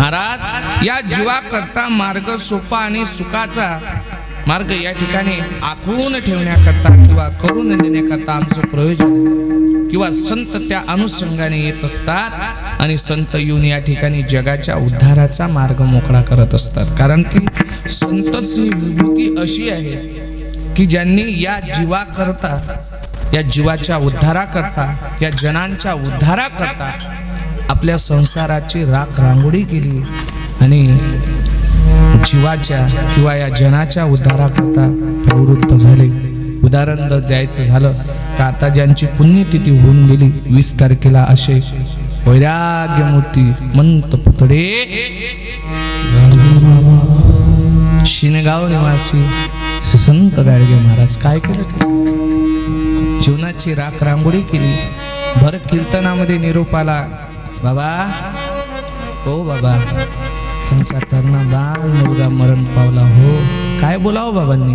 महाराज या जीवाकरता मार्ग सोपा आणि सुखाचा मार्ग या ठिकाणी आखून ठेवण्याकरता किंवा करून देण्याकरता आमचं प्रयोजन किंवा संत त्या अनुषंगाने येत असतात आणि संत येऊन या ठिकाणी जगाच्या उद्धाराचा मार्ग मोकळा करत असतात. कारण की संतची विभूती अशी आहे की ज्यांनी या जीवाकरता या जीवाच्या उद्धाराकरता या जनांच्या उद्धाराकरता आपल्या संसाराची राख रांगोळी केली आणि जीवाच्या किंवा या जनाच्या उद्धाराकरता प्रवृत्त झाले. उदाहरण द्यायचं झालं तर आता ज्यांची पुण्यतिथी होऊन गेली 20 तारखेला असे वैराग्यमूर्ती मंत पुतळे शिनगाव निवासी संत गाडगे महाराज काय केलं ते जीवनाची राख रांगोळी केली. भर कीर्तनामध्ये निरोप आला, बाबा हो बाबा तुमचा तरुणा बाळ मुलगा मरण पावला हो. काय बोलावं बाबांनी,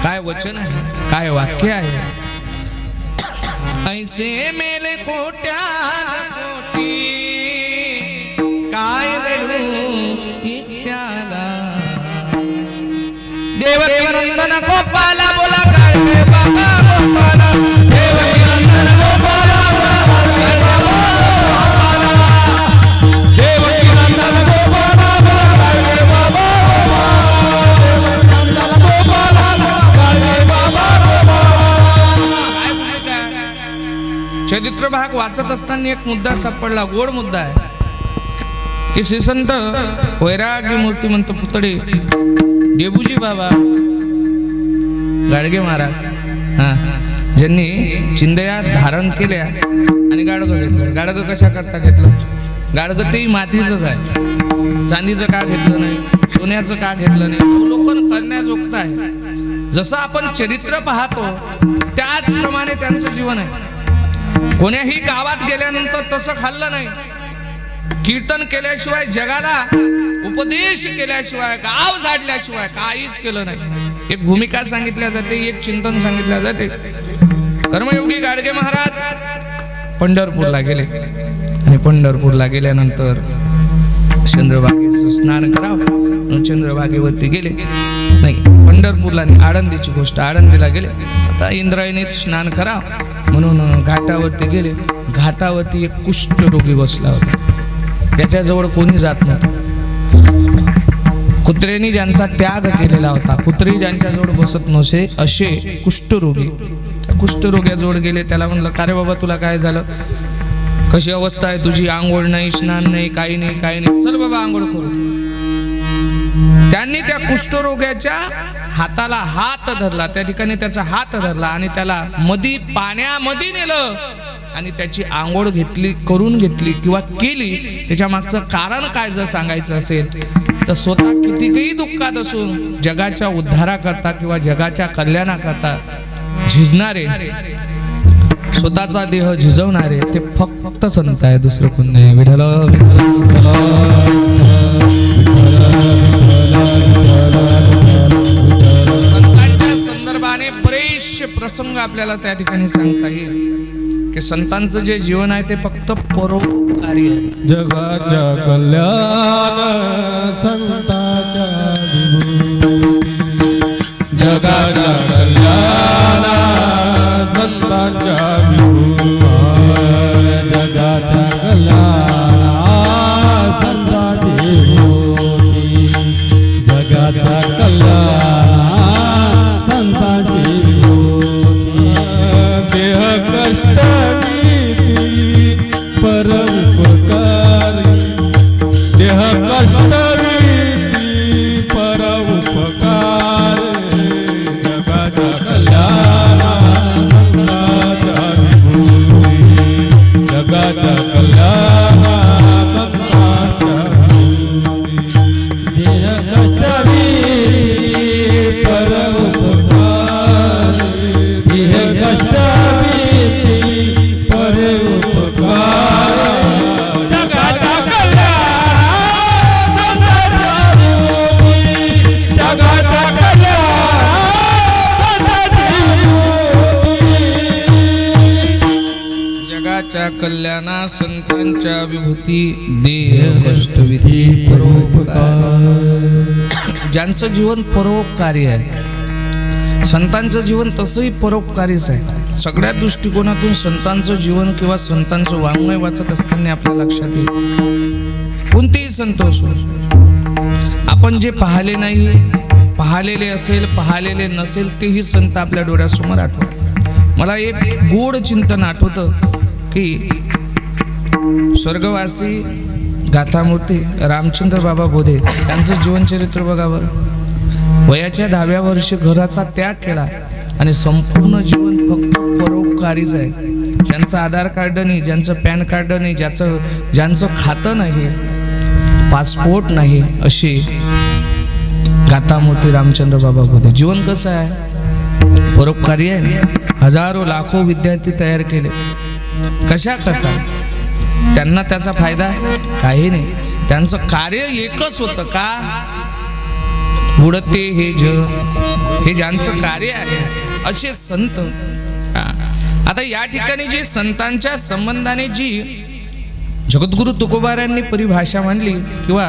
काय वचन आहे, काय वाक्य आहे. ऐसे मेले कोट्यान कोटी काय रडू इत्याला देवकी नंदन गोपाला बोला गाडगे बाबा गोपाला देवकी नंदन गोपाला चरित्र भाग वाचत असताना एक मुद्दा सापडला, गोड मुद्दा आहे की श्री संत वैराग्य मूर्तिमंत पुतळे डेबूजी बाबा गाडगे महाराज ज्यांनी चिंदया धारण केल्या आणि गाडगं घेतलं. गाडगं कशा करता घेतलं? गाडगं तेही मातीचंच आहे, चांदीचं का घेतलं नाही, सोन्याचं का घेतलं नाही, अवलोकन करण्याजोगतं आहे. जसं आपण चरित्र पाहतो त्याचप्रमाणे त्यांचं जीवन आहे. कोण्याही गावात गेल्यानंतर तसं खाल्लं नाही, कीर्तन केल्याशिवाय जगाला उपदेश केल्याशिवाय गाव झाडल्याशिवाय काहीच केलं नाही. एक भूमिका सांगितल्या जाते, एक चिंतन सांगितल्या जाते. कर्मयोगी गाडगे महाराज पंढरपूरला गेले आणि पंढरपूरला गेल्यानंतर चंद्रभागेचं स्नान करावं, चंद्रभागेवरती गेले नाही, पंढरपूरला नाही, आळंदीची गोष्ट, आळंदीला गेले. आता इंद्रायणीत स्नान करावं म्हणून घाटावरती गेले. घाटावरती एक कुष्ठरोगी बसला होता, त्याच्याजवळ कोणी जात नव्हतं. कुत्र्यांनी ज्यांचा त्याग केलेला होता, कुत्री ज्यांच्याजवळ बसत नसे असे कुष्ठरोगी कुष्ठरोग्याजवळ गेले. त्याला म्हणलं, का रे बाबा तुला काय झालं, कशी अवस्था आहे तुझी, आंघोळ नाही, स्नान नाही, काही नाही, काही नाही, चल बाबा आंघोळ करू. त्यांनी त्या कुष्ठरोग्याच्या हाताला हात धरला, त्या ठिकाणी त्याचा हात धरला आणि त्याला मधी पाण्यामध्ये नेलं आणि त्याची आंघोळ घेतली, करून घेतली किंवा केली. त्याच्या मागचं कारण काय जर सांगायचं असेल तर स्वतः कितीही दुःखात असून जगाच्या उद्धाराकरता किंवा जगाच्या कल्याणाकरता झिजणारे, स्वतःचा देह झिजवणारे ते फक्त संत आहे, दुसरं कोण नाही. विठ्ठल संतांच्या संदर्भाने बरेचसे प्रसंग आपल्याला त्या ठिकाणी सांगता येईल की संतांचं जे जीवन आहे ते फक्त परोपकारी आहे. जगाच्या कल्याण संतांच्या जगाच्या कल्याण संतांच्या जगाच्या कल्याण संतांची होती, जगाच्या कल्याण संतांची होती. देह कष्ट नीती परोपकारी, देह कष्ट नीती परोपकारी. जगाच्या कल्याण संतांच्या विभूती, जगाच्या कल्याण संतांच्या विभूती. देह कष्ट नीती परोपकारी, देह कष्ट नीती परोपकारी. जगाच्या कल्याण संतांच्या विभूती, जगाच्या जगाच्या कल्याणा संतांच्या विभूती, देह कष्ट विधी परोपकार. ज्यांचं जीवन परोपकारी आहे, संतांचं जीवन तसंही परोपकारीच आहे. सगळ्या दृष्टिकोनातून संतांचं जीवन किंवा संतांचं वाङ्मय वाचत असताना आपल्या लक्षात येईल, कोणतेही संत असो, आपण जे पाहिले नाही, पाहिलेले असेल पाहिलेले नसेल, तेही संत आपल्या डोळ्यासमोर आठवत. मला एक गोड चिंतन आठवतं की स्वर्गवासी गाथामूर्ती रामचंद्र बाबा बोधे यांचं जीवनचरित्र बघावं. वयाच्या 10व्या वर्षी घराचा त्याग केला आणि संपूर्ण जीवन फक्त परोपकारीच आहे. ज्यांचं आधार कार्ड नाही, ज्यांचं पॅन कार्ड नाही, ज्यांचं खातं नाही, पासपोर्ट नाही, अशी गाथामूर्ती रामचंद्र बाबा बोधे. जीवन कसं आहे? परोपकारी आहे ना. हजारो लाखो विद्यार्थी तयार केले, कशा करता? त्यांना त्याचा फायदा काही नाही. त्यांचं कार्य एकच होतं का? उडते हे जग, हे ज्यांचं कार्य आहे असे संत. आता या ठिकाणी जे संतांच्या संबंधाने जी जगद्गुरु तुकोबारायांनी परिभाषा मांडली, किंवा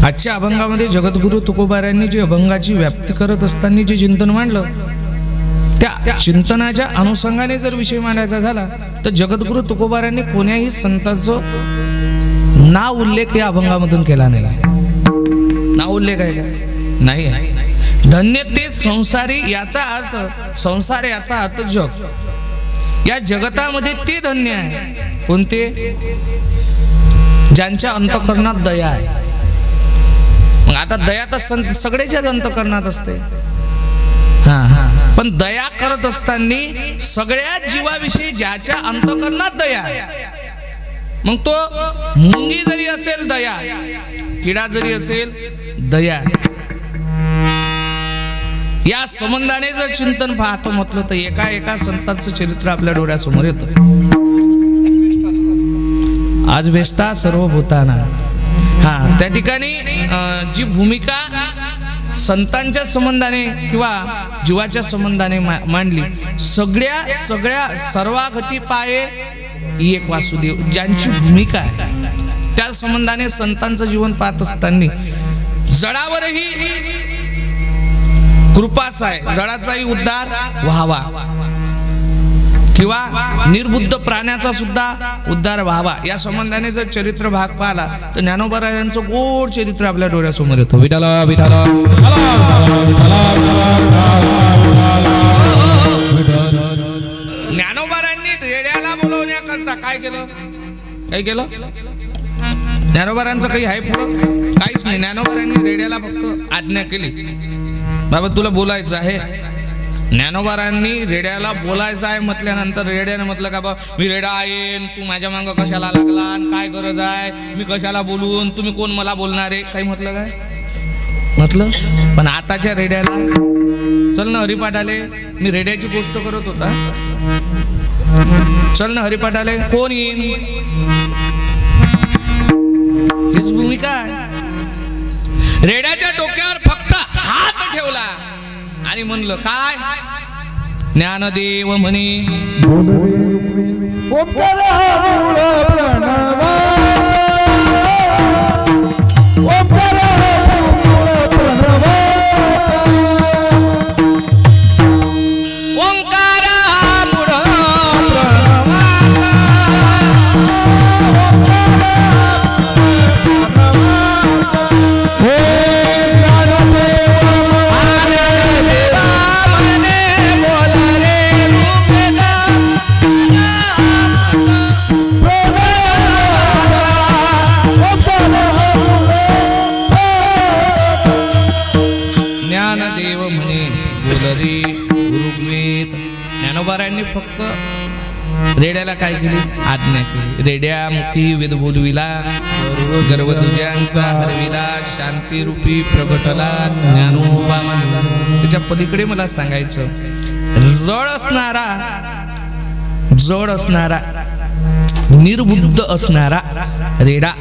आजच्या अभंगामध्ये जगद्गुरु तुकोबारायांनी जी अभंगाची व्याप्ती करत असताना जे चिंतन मांडलं, त्या चिंतनाच्या अनुषंगाने जर विषय मांडायचा झाला तर जगद्गुरु तुकोबारायांनी कोण्याही संतांचं नाव उल्लेख या अभंगामधून केला नाही. नाव उल्लेख आहे का? नाही आहे. धन्य ते संसारी, याचा अर्थ संसार, याचा अर्थ जग. या जगतामध्ये ते धन्य आहे कोणते? ज्यांच्या अंतःकरणात दया आहे. मग आता दया तर सगळ्याच्याच अंतःकरणात असते, पण दया करत असताना सगळ्याच जीवाविषयी ज्याच्या अंतःकरणात दया, मग तो मुंगी जरी असेल दया, किडा जरी असेल दया. या संबंधाने जर चिंतन पाहतो म्हटलं तर एका संतांचं चरित्र आपल्या डोळ्यासमोर येतं. आज वेस्ता सर्वभूताना. त्या ठिकाणी जी भूमिका संतांच्या संबंधाने किंवा जीवाच्या संबंधाने मांडली, सगळ्या सर्वाघटी पाये एक वासुदेव, ज्यांची भूमिका आहे त्या संबंधाने संतांचं जीवन पाहत असताना जडावरही कृपाच आहे, जडाचाही उद्धार व्हावा किंवा निर्बुद्ध प्राण्याचा सुद्धा उद्धार व्हावा, या संबंधाने जर चरित्र भाग पाहिला तर ज्ञानोबा यांचं गोड चरित्र आपल्या डोळ्यासमोर येतं. विठाला विठाला. ज्ञानोबारांनी रेड्याला बोलवण्याकरता काय केलं? ज्ञानोबारांचं काही आहे पुढं? काहीच नाही. ज्ञानोबारांनी रेड्याला फक्त आज्ञा केली, बाबा तुला बोलायचं आहे. ज्ञानोबारांनी रेड्याला बोलायचं आहे म्हटल्यानंतर रेड्याने म्हटलं का बा मी रेडा आहे, तू माझ्या मागं कशाला लागला आणि काय गरज आहे, मी कशाला बोलून, तुम्ही कोण मला बोलणार आहे, काही म्हटलं काय? म्हटलं. पण आताच्या रेड्याला चल ना हरिपाठाले, मी रेड्याची गोष्ट करत होता, चल ना हरिपाठाले, कोण येईन? तीच भूमिका आहे. रेड्याच्या डोक्यावर फक्त हात ठेवला आणि म्हणलं काय? ज्ञानदेव म्हणे ओंकार मूळ प्रणव, ओंकार मूळ प्रणव, ओंकार मूळ ज्ञानदेव म्हणे बोलरे गुरुवेद. ज्ञानोबारायांनी फक्त रेड्याला काय केली? आज्ञा केली. रेड्या मुखी वेद बोलविला, गर्व तुझ्यांचा हरविला, शांती रूपी प्रगटला ज्ञानोबा माझा. त्याच्या पलीकडे मला सांगायचं, जड असणारा निर्बुद्ध असणारा रेडा,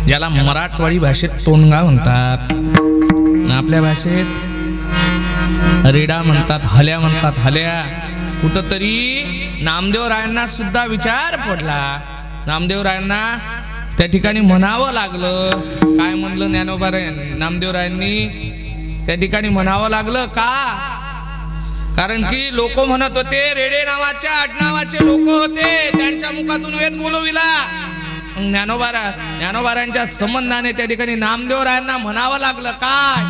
ज्याला मराठवाडी भाषेत तोंडगा म्हणतात, आपल्या भाषेत रेडा म्हणतात, हल्या म्हणतात. हल्या कुठंतरी नामदेव रायांना सुद्धा विचार पडला. नामदेव रायांना त्या ठिकाणी म्हणावं लागलं. काय म्हणलं ज्ञानोबा नामदेवरायांनी? त्या ठिकाणी म्हणावं लागलं का? कारण की लोक म्हणत होते, रेडे नावाच्या आडनावाचे लोक होते, त्यांच्या मुखातून वेद बोलविला. ज्ञानोबारांच्या संबंधाने त्या ठिकाणी नामदेवरायांना म्हणावं लागलं काय?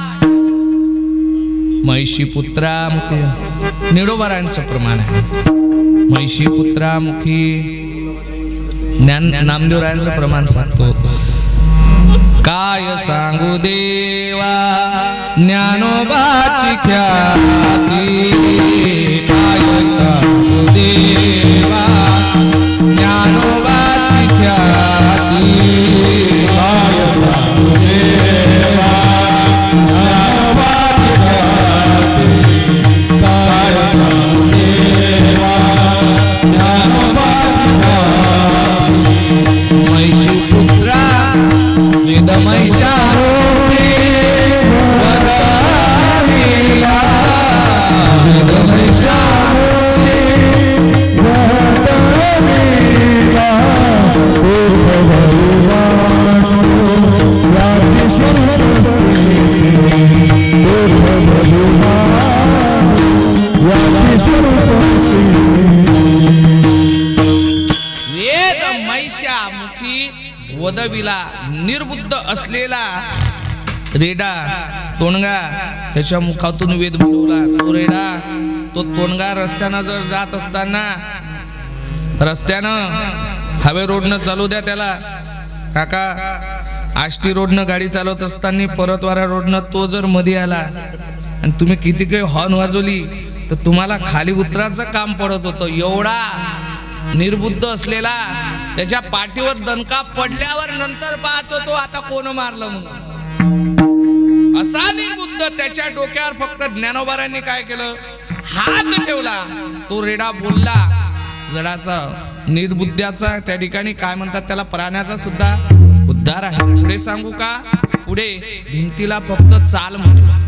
महिषी पुत्रामुखी. निडोबारांचं प्रमाण आहे. महिषी पुत्रामुखी नामदेवरायांचं प्रमाण सांगतो. काय सांगू देवा ज्ञानोबाची ख्याती, काय सांगू देवा ज्ञानोबाची ख्याती, काय सांगू देवा ज्ञानोबाची ख्याती, काय सांगू देवा ज्ञानोबाची ख्याती. महिषी पुत्रा वेद महिषारूपी वदविला, वेद महिषारूपी वदविला, वेद महिषामुखी वदविला. निर्बुद्ध असलेला रेडा तोंडगा त्याच्या मुखातून वेद बोलवला. तो रेडा, तो तोंडगा रस्त्यानं जर जात असताना, रस्त्यानं हवे रोडनं चालू द्या त्याला काका, आष्टी रोडनं गाडी चालवत असताना परतवारा रोडनं तो जर मध्ये आला आणि तुम्ही किती काही हॉर्न वाजवली तर तुम्हाला खाली उतरायचं काम पडत होतं. एवढा निर्बुद्ध असलेला, त्याच्या पाठीवर दणका पडल्यावर नंतर पाहतो तो आता कोण मारलं म्हणून. असा निर्बुद्ध. त्याच्या डोक्यावर फक्त ज्ञानोबारांनी काय केलं? हात ठेवला. तो रेडा बोलला. जडाचा निर्बुद्ध्याचा त्या ठिकाणी काय म्हणतात त्याला, प्राण्याचा सुद्धा उद्धार आहे. पुढे सांगू का? पुढे भिंतीला फक्त चाल म्हटलं.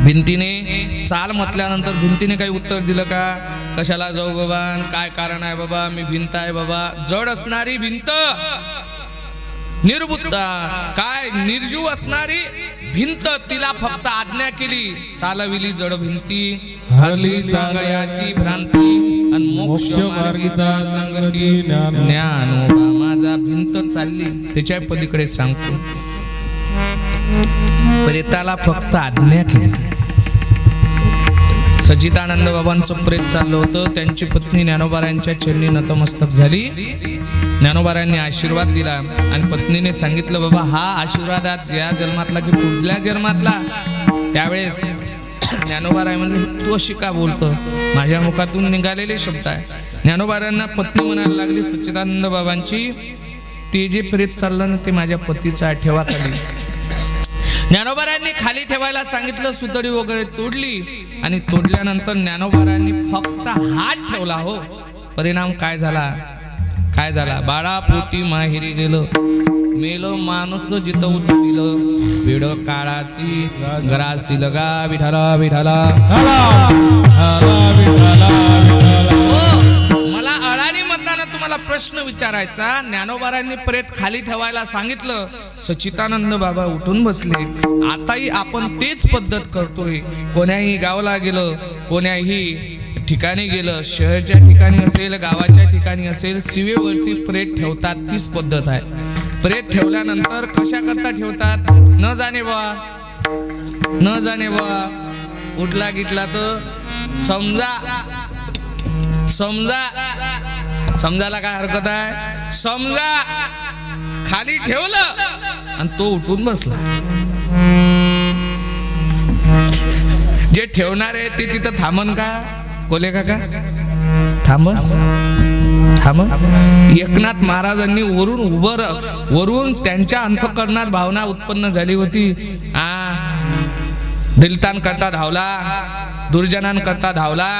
भिंतीने चाल म्हटल्यानंतर भिंतीने काही उत्तर दिलं का? कशाला जाऊ बाबा, काय कारण आहे बाबा, मी भिंत आहे बाबा. जड असणारी भिंत, निर्बुद्ध काय निर्जीव असणारी भिंत, तिला फक्त आज्ञा केली, चालविली जड भिंती, हरली चांगयाची भ्रांती, आणि मोक्ष मार्गीचा संगती. ज्ञानोबा माझा भिंत चालली, त्याच्या पलीकडे सांगतो. प्रेताला फक्त आज्ञा केली. सच्चिदानंद बाबांचं प्रेत चाललं होतं. त्यांची पत्नी ज्ञानोबारांच्या चरणी नतमस्तक झाली. ज्ञानोबारांनी आशीर्वाद दिला आणि पत्नीने सांगितलं, बाबा हा आशीर्वाद आज या जन्मातला की पुढल्या जन्मातला. त्यावेळेस ज्ञानोबाराय म्हणले, तू अशी का बोलतो? माझ्या मुखातून निघालेले शब्द आहे. ज्ञानोबारांना पत्नी म्हणायला लागली, सच्चिदानंद बाबांची, ते जे प्रेत चाललं ना ते माझ्या पतीचा ठेवा खाली. ज्ञानोबारांनी खाली ठेवायला सांगितलं. सुतळी वगैरे तोडली आणि तोडल्यानंतर ज्ञानोबारांनी फक्त हात ठेवला. हो, परिणाम काय झाला? बाळा पोटी माहेरी गेलं, मेलो माणूस जिथं उठविलं, वेड काळासी घरासी लगा विठाला विठाला. मला अडाणी मताना तुम्हाला प्रश्न विचारायचा. ज्ञानोबारांनी प्रेत खाली ठेवायला सांगितलं, सच्चिदानंद बाबा उठून बसले. आताही आपण तेच पद्धत करतोय. कोण्याही गावाला गेलं, कोण्याही ठिकाणी गेलं, शहराच्या ठिकाणी असेल, गावाच्या ठिकाणी असेल, शिवेवरती प्रेत ठेवतात. तीच पद्धत आहे. प्रेत ठेवल्यानंतर कशा करता ठेवतात? न जाणे बा उठला गिटला तर समजायला काय हरकत आहे? समजा खाली ठेवलं आणि तो उठून बसला. जे ठेवणार आहे ते तिथं थांबन का? कोले काका थांब. एकनाथ महाराजांनी वरून त्यांच्या अंतःकरणात भावना उत्पन्न झाली होती. दलितां करता धावला, दुर्जनां करता धावला,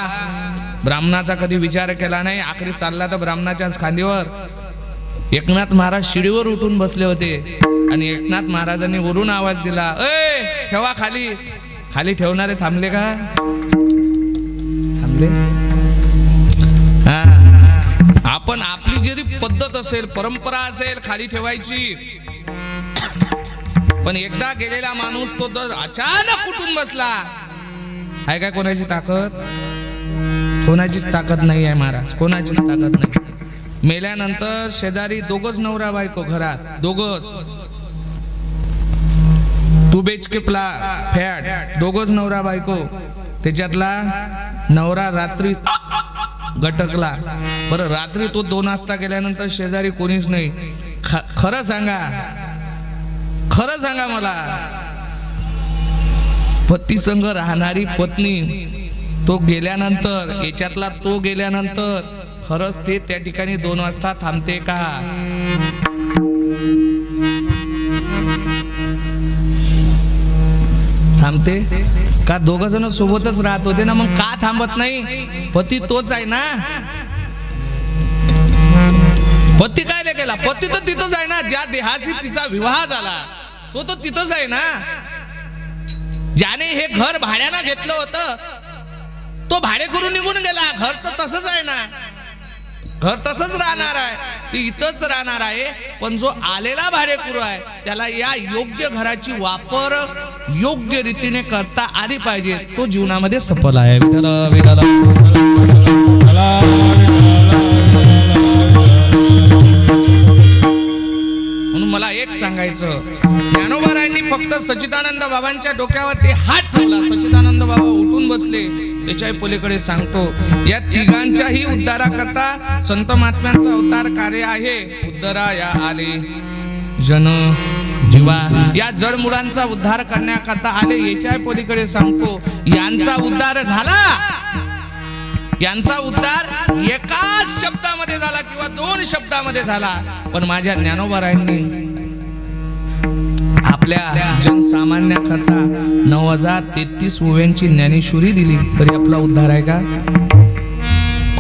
ब्राह्मणाचा कधी विचार केला नाही. आखरी चालला तर ब्राह्मणाच्याच खांदीवर. एकनाथ महाराज शिडीवर उठून बसले होते आणि एकनाथ महाराजांनी वरून आवाज दिला, ए ठेवा खाली. खाली ठेवणारे थांबले का? थांबले. आपण आपली जी जरी पद्धत असेल, परंपरा असेल खाली ठेवायची, पण एकदा गेलेला माणूस तो जर अचानक उठून बसला, आहे काय कोणाची ताकद? कोणाचीच ताकद नाही आहे महाराज, कोणाचीच ताकद नाही. मेल्यानंतर शेजारी दोघच नवरा बायको घरात, दोघच 2 BHK फ्लॅट, दोघच नवरा बायको. त्याच्यातला नवरा रात्री गटकला. बरं, रात्री तो 2 वाजता गेल्यानंतर शेजारी कोणीच नाही. खरं सांगा, खरं सांगा मला, पती संग राहणारी पत्नी तो गेल्यानंतर, याच्यातला तो गेल्यानंतर खरंच ते त्या ठिकाणी 2 वाजता थांबते का? थांबते का? 2 जण सोबतच राहत होते ना, मग का थांबत नाही? पती तोच आहे ना. पती काय केला? पती तर तिथंच आहे ना, ज्या देहाशी तिचा विवाह झाला तो तर तिथंच आहे ना. ज्याने हे घर भाड्यानं घेतलं होतं तो भाडे करून निघून गेला. घर तर तसंच आहे ना, घर तसंच राहणार आहे, ते इथंच राहणार आहे. पण जो आलेला भाडेकरू आहे त्याला या योग्य घराची वापर योग्य रीतीने करता आली पाहिजे. तो जीवनामध्ये सफल आहे. म्हणून मला एक सांगायचं, ज्ञानोबारायांनी फक्त सच्चिदानंद बाबांच्या डोक्यावरती हात ठेवला, सच्चिदानंद बाबा उठून बसले. त्याच्या पलीकडे सांगतो, या तिघांच्याही उद्धाराकरता संत महात्म्यांचा अवतार कार्य आहे. उद्धरा या आले जन जीवा, या जडमुडांचा उद्धार करण्याकरता आले. याच्या पलीकडे सांगतो, यांचा उद्धार झाला, यांचा उद्धार एकाच शब्दामध्ये झाला किंवा 2 शब्दामध्ये झाला. पण माझ्या ज्ञानोबारायांनी आपल्या जनसामान्याकरता 9033 ओव्यांची ज्ञानेश्वरी दिली. तरी आपला उद्धार आहे का?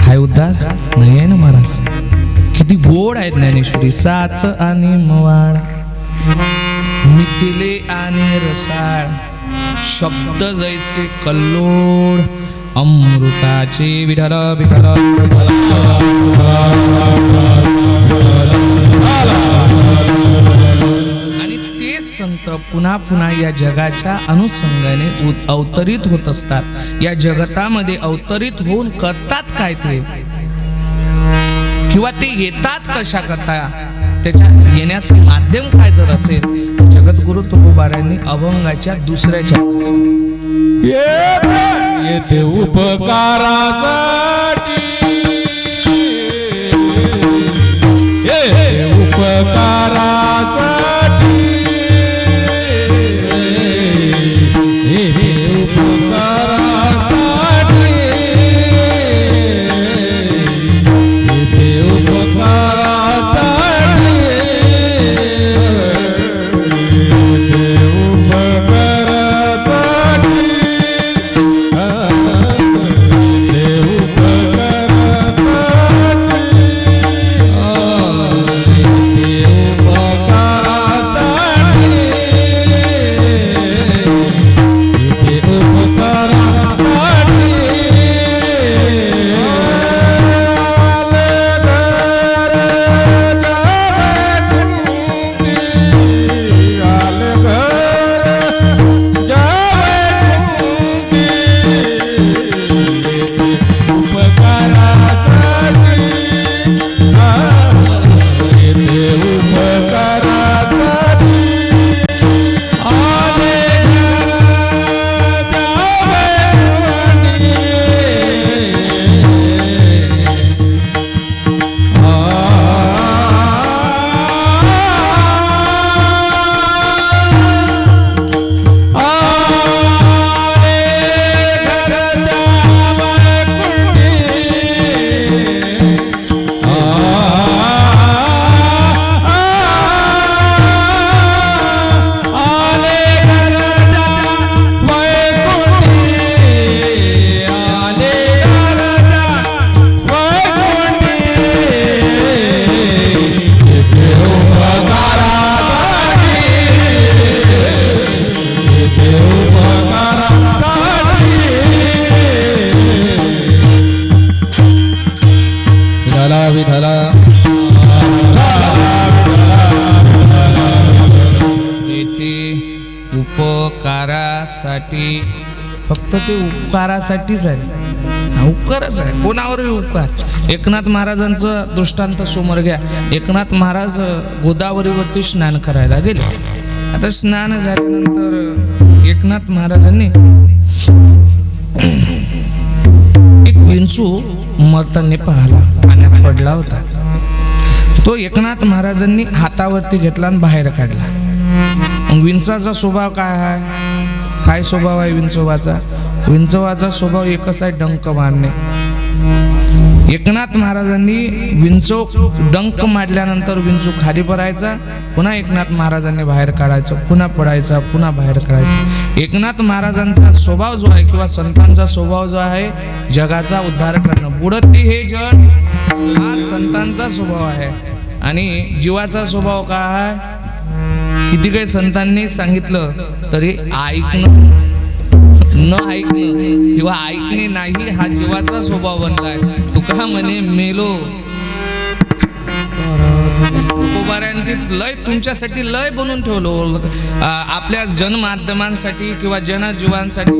हाय उद्धार नाही आहे ना महाराज. किती गोड आहे ज्ञानेश्वरी. साच आणि मवाळ, मिथिले आणि रसाळ, शब्द जैसे कल्लोळ, अमृताचे विठल विठल आणि ते संत पुन्हा पुन्हा या जगाच्या अनुषंगाने अवतरित होत असतात. या जगतामध्ये अवतरित होऊन करतात काय ते, किंवा ते येतात कशा करता, त्याच्या येण्याचं माध्यम काय जर असेल, जगद्गुरु तुकोबारायांनी अभंगाच्या 2ऱ्या चालीसा येते उपकारासाठी, येते उपकारासाठी, येते उपकारासाठी, येते उपकारासाठी, येते उपकारासाठी. उपकारासाठी उपकारासाठी, फक्त ते उपकारासाठीच आहे. हा, उपकारच आहे, कोणावरही उपकार. एकनाथ महाराजांचं दृष्टांत समोर घ्या. एकनाथ महाराज गोदावरीवरती स्नान करायला गेले. आता स्नान झाल्यानंतर एकनाथ महाराजांनी एक विंचू मरताना पाहिला, पाण्यात पडला होता. तो एकनाथ महाराजांनी हातावरती घेतला आणि बाहेर काढला. मग विंचाचा स्वभाव काय आहे? काय स्वभाव आहे विंचोबाचा? विंचोबाचा स्वभाव एकच आहे, डंक मारणे. एकनाथ महाराजांनी विंचो डंक मारल्यानंतर विंचू खाली पडायचा, पुन्हा एकनाथ महाराजांनी बाहेर काढायचं, पुन्हा पडायचा, पुन्हा बाहेर काढायचं. एकनाथ महाराजांचा स्वभाव जो आहे किंवा संतांचा स्वभाव जो आहे, जगाचा उद्धार करणं. बुडती हे जग हा संतांचा स्वभाव आहे. आणि जीवाचा स्वभाव काय आहे? किती काही संतांनी सांगितलं तरी ऐकणं न ऐकणं किंवा ऐकणे नाही हा जीवाचा स्वभाव बनलाय. तुका म्हणे मेलो. तुकोबाऱ्यांनी लय तुमच्यासाठी लय बनवून ठेवलं आपल्या जनमाध्यमांसाठी किंवा जनजीवांसाठी.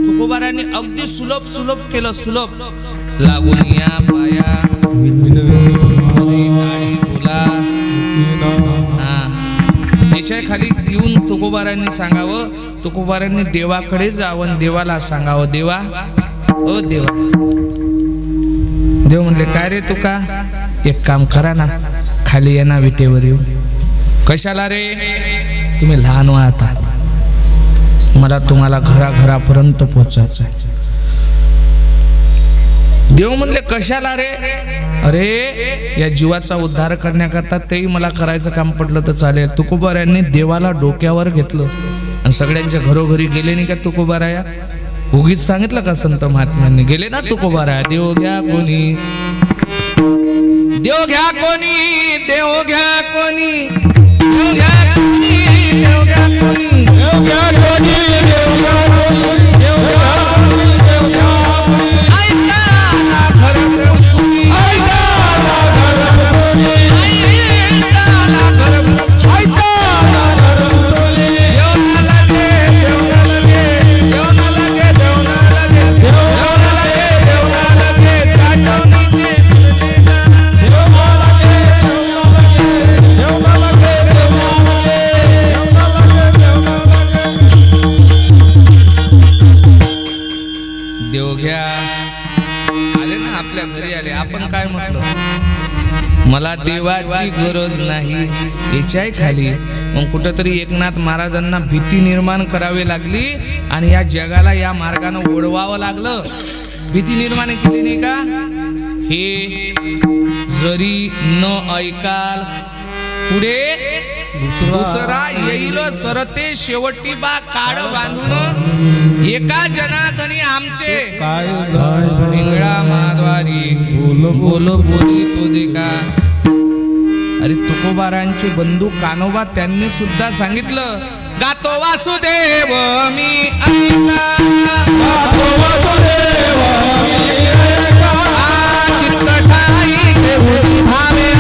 तुकोबाऱ्यांनी अगदी सुलभ केलं. सुलभ लागून या पाया बोला. त्याच्या खाली येऊन तुकोबारांनी सांगावं, तुकोबारांनी देवाकडे जावं, देवाला सांगावं, देवा ओ देवा. देव म्हणले काय रे तुका, एक काम करा ना, खाली ये ना विटेवर येऊ. कशाला रे? तुम्ही लहान व्हा आता, मला तुम्हाला घराघरापर्यंत पोहोचायचं आहे. देव म्हणले कशाला रे? अरे या जीवाचा उद्धार करण्याकरता तेही मला करायचं काम पडलं तर चालेल. तुकोबारायांनी देवाला डोक्यावर घेतलं आणि सगळ्यांच्या घरोघरी गेले नाही का तुकोबाराया? उगीच सांगितलं का संत महात्म्यांनी? गेले ना तुकोबाराया. देव घ्या कोणी, देव घ्या कोणी, देव घ्या कोणी, देव घ्या कोणी, देव घ्या कोणी, देव घ्या कोणी, देव घ्या कोणी, देव घ्या कोणी, देव घ्या कोणी. आले ना आपल्या घरी आले. आपण काय म्हटलं? मला देवाची गरज नाही. याच्याही खाली मग कुठंतरी एकनाथ महाराजांना भीती निर्माण करावी लागली आणि या जगाला या मार्गाने ओढवावं लागलं. भीती निर्माण केली नाही का? हे जरी न ऐकाल पुढे दुसरा येईल सरते शेवटी बा काळ बांधून एका जनार्दनी आमचे पिंगळा माधवारी बोल बोली तो देखा. अरे तुकोबारांचे बंधू कानोबा त्यांनी सुद्धा सांगितलं, गातो वासुदेव मी चित्त ठाई देऊनी भावे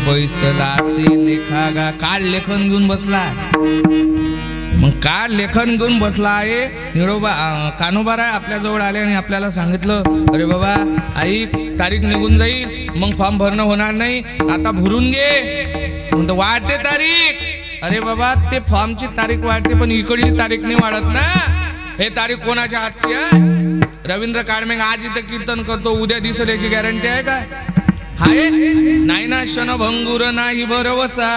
बैसलासी लेखागा. काळ लेखन घेऊन बसला. मग काळ लेखन घेऊन बसला आहे. निळोबा कानोबाराय आपल्या जवळ आले आणि आपल्याला सांगितलं, अरे बाबा ऐक, तारीख निघून जाईल, मग फॉर्म भरणं होणार नाही, आता भरून घे. म्हणतो वाढते तारीख. अरे बाबा ते फॉर्मची तारीख वाढते पण इकडली तारीख नाही वाढत ना. हे तारीख कोणाच्या हातची आहे? रवींद्र काळमेघ आज इथं कीर्तन करतो, उद्या दिसेल याची गॅरंटी आहे का? हाय नाही ना. क्षणभंगुर नाही भरवसा,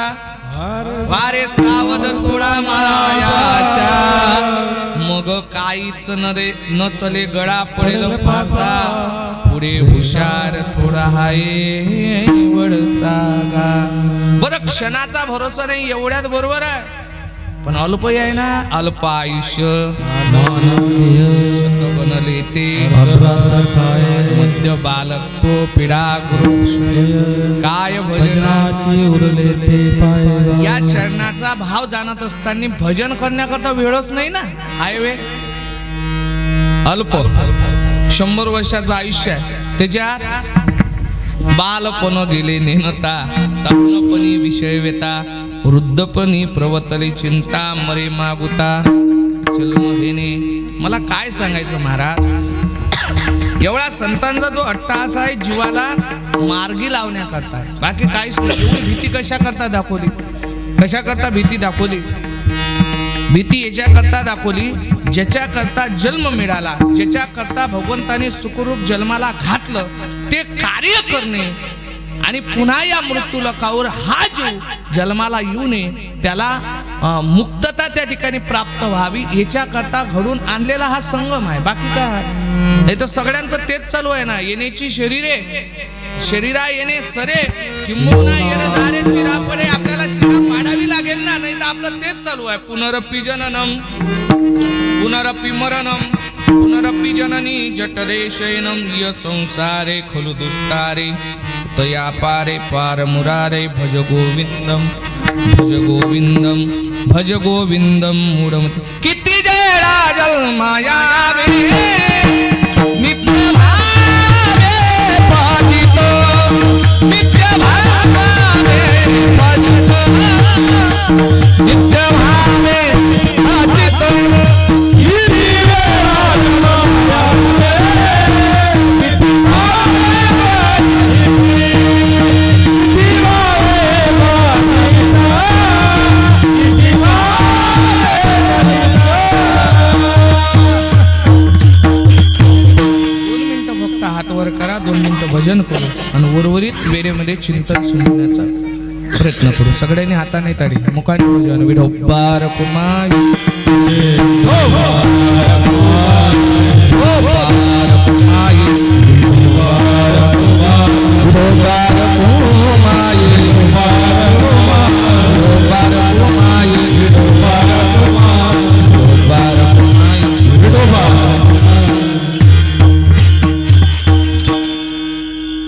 वारे सावध थोडा मायाच्या. मग काय पायीच न चले गळा पडेल फासा पुढे हुशार थोडा हाय वडसागा. बरं क्षणाचा भरोसा नाही एवढ्यात बरोबर आहे पण अल्प आहे ना अल्प आयुष्य शत बनले ते मध्य बालक तो पिढा काय भजनाची उरले ते पाय. या चरणाचा भाव जाणत असताना भजन करण्याकरता वेळच नाही ना. हाय वे अल्प 100 वर्षाचं आयुष्य आहे त्याच्यात बालपण गेले नेनता तरुणपणी विषय वेता वृद्धपणी प्रवतली चिंता मरे मागुता चलमहेने. मला काय सांगायचं महाराज एवढा संतांचा जो अट्टहास आहे जीवाला मार्गी लावण्याकरता आहे बाकी काहीच नाही. एवढी भीती कशा करता दाखवली कशा करता भीती दाखवली. भीती याच्या करता दाखवली ज्याच्या करता जन्म मिळाला ज्याच्या करता भगवंताने सुखरूप जन्माला घातलं ते कार्य करणे आणि पुन्हा या मृत्यू लोकावर हा जीव जन्माला येऊ नये त्याला मुक्तता त्या ठिकाणी प्राप्त व्हावी याच्या करता घडून आणलेला हा संगम आहे. बाकी काय नाही तर सगळ्यांचं तेच चालू आहे ना. येण्याची शरीरा येणे सरे किंबहुना येणे दारे चिरा पडे. आपल्याला चिरा पाडावी लागेल ना नाही तर आपलं तेच चालू आहे. पुनरपि जननम पुनरपि मरणम पुनरपि जननी जटदेशयनम य संसारे खलु दुस्तारे तया पारे पार मुरारे भज गोविंदम भज गोविंदम भज गोविंदम मूढमते. किती जळा जन्माया नित्य भावे भजितो नित्य भावे भजितो नित्य भावे भजितो. भजन करू आणि उर्वरित वेळेमध्ये चिंतन सुनण्याचा प्रयत्न करू. सगळ्यांनी हाताने ताडी मुखाने भजन विठोबार कुमार